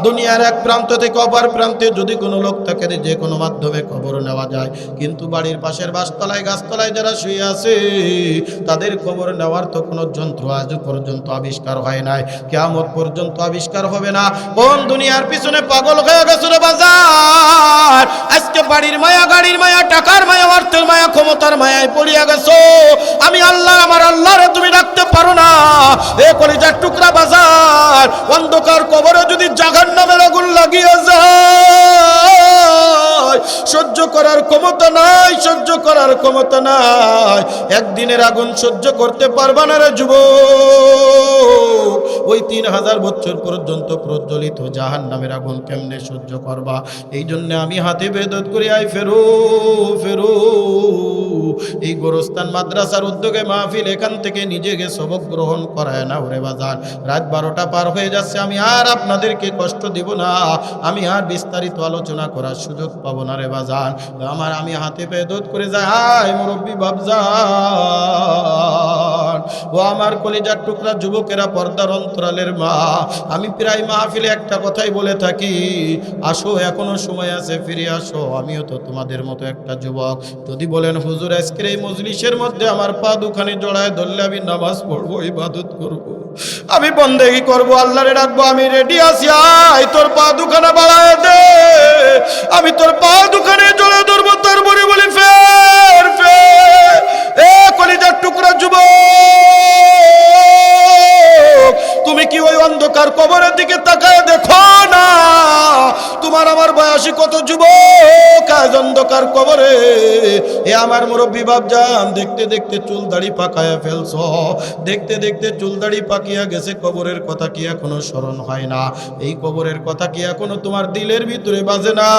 দুনিয়ার এক প্রান্ত থেকে অপর প্রান্তে যদি কোনো লোক থাকে যে কোনো মাধ্যমে খবর নেওয়া যায়, কিন্তু বাড়ির পাশের বাসতলায় গাছতলায় যারা শুয়ে আছে তাদের খবর নেওয়ার তো কোনো যন্ত্র আজ পর্যন্ত আবিষ্কার হয় নাই, কিয়ামত পর্যন্ত আবিষ্কার হবে না। কোন দুনিয়ার পিছনে পাগল হয়ে গেছে রে বাজার, আজকে বাড়ির মায়া, গাড়ির মায়া, টাকার মায়া, অর্থের মায়া, ক্ষমতার মায়ায় পড়িয়া গেছো। আমি আল্লাহ, আমার আল্লাহরে তুমি রাখতে পারো না। এ কলিজার টুকরা বাজার, অন্ধকার কবরে যদি জাহান্নামের আগুন লাগিয়ে যায়, সহ্য করার ক্ষমতা নাই, সহ্য করার ক্ষমতা নাই। একদিনের আগুন সহ্য করতে পারবা না রে যুবক, ওই 3000 বছর পর্যন্ত প্রজ্বলিত জাহান্নামের আগুন কেমনে সহ্য করবা? এই জন্য আমি হাতে বেদত করি, আই ফেরো ফেরো। এই গোরস্থান মাদ্রাসার উদ্যোগে মাহফিল, এখান থেকে নিজেকে সবক গ্রহণ করায় না ওরে বাজার। রাত 12টা পার হয়ে যাচ্ছে, আমি আর আপনাদেরকে কষ্ট দিব না, আমি আর বিস্তারিত আলোচনা করার সুযোগ পাবো না রে বাজার। আমি হাতে পেয়ে দোধ করে যাই, আয় মুরব্বী বাবজান, ও আমার কলিজার টুকরা যুবকেরা, পর্দার অন্তরালের মা, আমি প্রায় মাহফিলে একটা কথাই বলে থাকি, আসো এখনো সময় আছে, ফিরে আসো। আমিও তো তোমাদের মতো একটা যুবক। যদি বলেন হুজুর আজকের এই মজলিসের মধ্যে আমার পা দুখানে জড়ায় ধরলে আমি নামাজ পড়বো, ইবাদত করবো, আমি বন্দেগী করবো, আল্লাহরে ডাকবো, আমি রেডি আছি, আয় তোর পা দুখানা বাড়ায় দে, আমি তোর পা দুখানে জড়ায় ধরবো, তারপরে বলি ফের ফের। এ কলিজার টুকরা যুবক, তুমি কি ওই অন্ধকার কবরের দিকে তাকায় দেখো না? তোমার আমার বয়সী কত যুবক আজ অন্ধকার কবরে। এ আমার মুরব্বী বাপজান, দেখতে দেখতে চুল দাড়ি পাকায়া ফেলছ, দেখতে দেখতে চুল দাড়ি পাকিয়া গেছে, কবরের কথা কি এখনো স্মরণ হয় না? এই কবরের কথা কি এখনো তোমার দিলের ভিতরে বাজে না?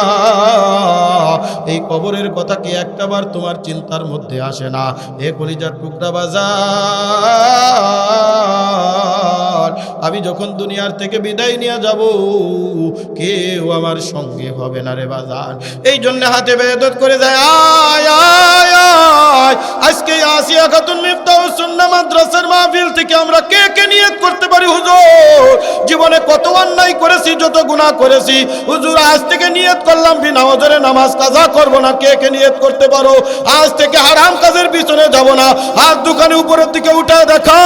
এই কবরের কথা কি একটাবার তোমার চিন্তার মধ্যে আসে না? এ কলিজার টুকরা বাজার, আমি যখন দুনিয়ার থেকে বিদায় নিয়ে যাব, কেউ আমার সঙ্গে হবে না রে বাজার। এই জন্য হাতে বেদত করে যায়, আয় আয় আয়। আজকে আসিয়া খাতুন মিফতাহুস সুন্নাহ মাদ্রাসার মাহফিল থেকে আমরা কে কে নিয়ত করতে পারি, হুজুর জীবনে কত অন্যায় করেছি, যত গুনাহ করেছি, হুজুর আজ থেকে নিয়ত করলাম বিনা ওজরে নামাজ কাজা করব না। কে কে নিয়ত করতে পারো আজ থেকে হারাম কাজের পিছনে যাব না? হাত দুখানে উপরের দিকে উঠে দেখা।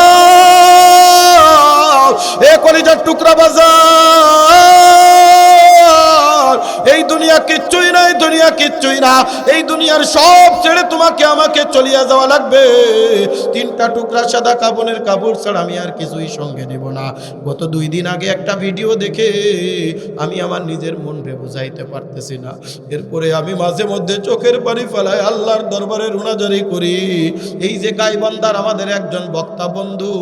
এ কলিজার টুকরা বাজার, এই দুনিয়া কিচ্ছুই না, এই দুনিয়া কিচ্ছুই না। এই দুনিয়ার সব ছেড়ে তোমাকে আমাকে চলিয়া যাওয়া লাগবে। 3টা টুকরা সাদা কাপড়ের কাপড় ছাড়া আমি আর কিছুই সঙ্গে নেব না। গত 2 দিন আগে একটা ভিডিও দেখে আমি আমার নিজের মনকে বুঝাইতে পারতেছি না। এরপরে আমি মাঝে মধ্যে চোখের পানি ফেলাই, আল্লাহর দরবারে রুনাজারি করি। এই যে গাইবান্ধার আমাদের একজন বক্তা বন্ধু,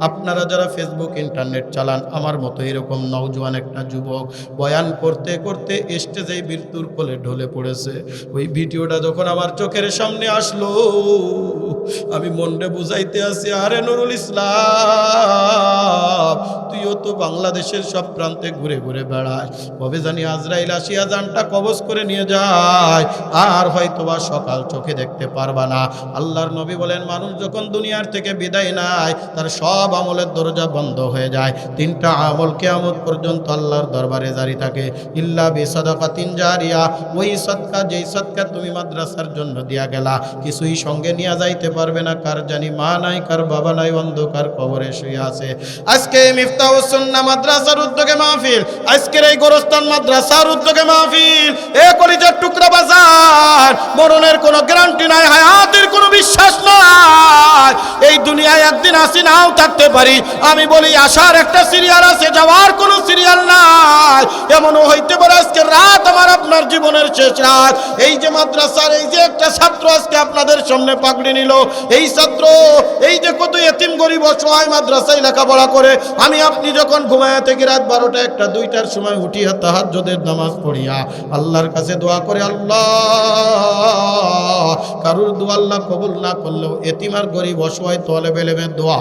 আপনারা যারা ফেসবুক ইন্টারনেট চালান, আমার মতো এরকম নওজোয়ান একটা যুবক বয়ান করতে করতে স্টেজে মৃত্যুর কোলে ঢলে পড়েছে। ওই ভিডিওটা যখন আমার চোখের সামনে আসলো, আমি মনরে বুঝাইতে আছি, আরে নুরুল ইসলাম, তুইও তো বাংলাদেশের সব প্রান্তে ঘুরে ঘুরে বেড়াস, কবে জানি আজরাইল আসিয়া জানটা কবজ করে নিয়ে যায়, আর হয়তো বা সকাল চোখে দেখতে পারবা না। আল্লাহর নবী বলেন, মানুষ যখন দুনিয়ার থেকে বিদায় নেয়, তার সব আমলের দরজা বন্ধ হয়ে যায়। 3টা আমল কিয়ামত পর্যন্ত আল্লাহর দরবারে জারি থাকে, ইল্লা বিসাদাকাতিন জারিয়া, ওই সদকা যেই সদকা তুমি মাদ্রাসার জন্য দিয়া গেলা, কিছুই সঙ্গে নিয়ে যাইতে পারবে না। কার জানি মা নাই, কার বাবা নাই, অন্ধকার কবরে শুয়ে আছে। আজকে মিফতাহুস সুন্নাহ মাদ্রাসার উদ্যোগে মাহফিল, আজকের এই গোরস্থান মাদ্রাসার উদ্যোগে মাহফিল। এ কলিজার টুকরা বাজার, মরণের কোনো গ্যারান্টি নাই, হায়াতের কোনো বিশ্বাস নাই। এই দুনিয়ায় একদিন আসি নাও থাকতে পারি। আমি বলি আসার একটা সিরিয়াল আছে, যাওয়ার কোনো সিরিয়াল নাই। এমনও হইতে পারে আজকে রাত আমার আপনার জীবনের শেষ রাত। এই যে মাদ্রাসার এই যে একটা ছাত্র আজকে আপনাদের সামনে পাগড়ি নিল, এই ছাত্র এই যে কত এতিম গরিব অসহায় মাদ্রাসায় লেখাপড়া করে, আমি আপনি যখন যখন ঘুমায়া থেকে রাত 12টা 1টা 2টার সময় উঠিয়া তাহাজ্জুদের নামাজ পড়িয়া আল্লাহর কাছে দোয়া করে, আল্লাহ কারুর দোয়া আল্লাহ কবুল না করলেও এতিম আর গরিব অসহায় তলেবে এলেমের দোয়া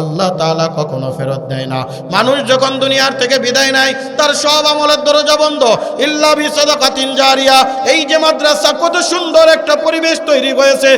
আল্লাহ তাআলা কখনো ফেরত দেয় না। মানুষ যখন দুনিয়ার থেকে বিদায় নেয় তার সব আমলের দরজা বন্ধ ইল্লা বিসাদাকাতিন জারিয়া। এই যে মাদ্রাসা, কত সুন্দর একটা পরিবেশ তৈরি হয়েছে,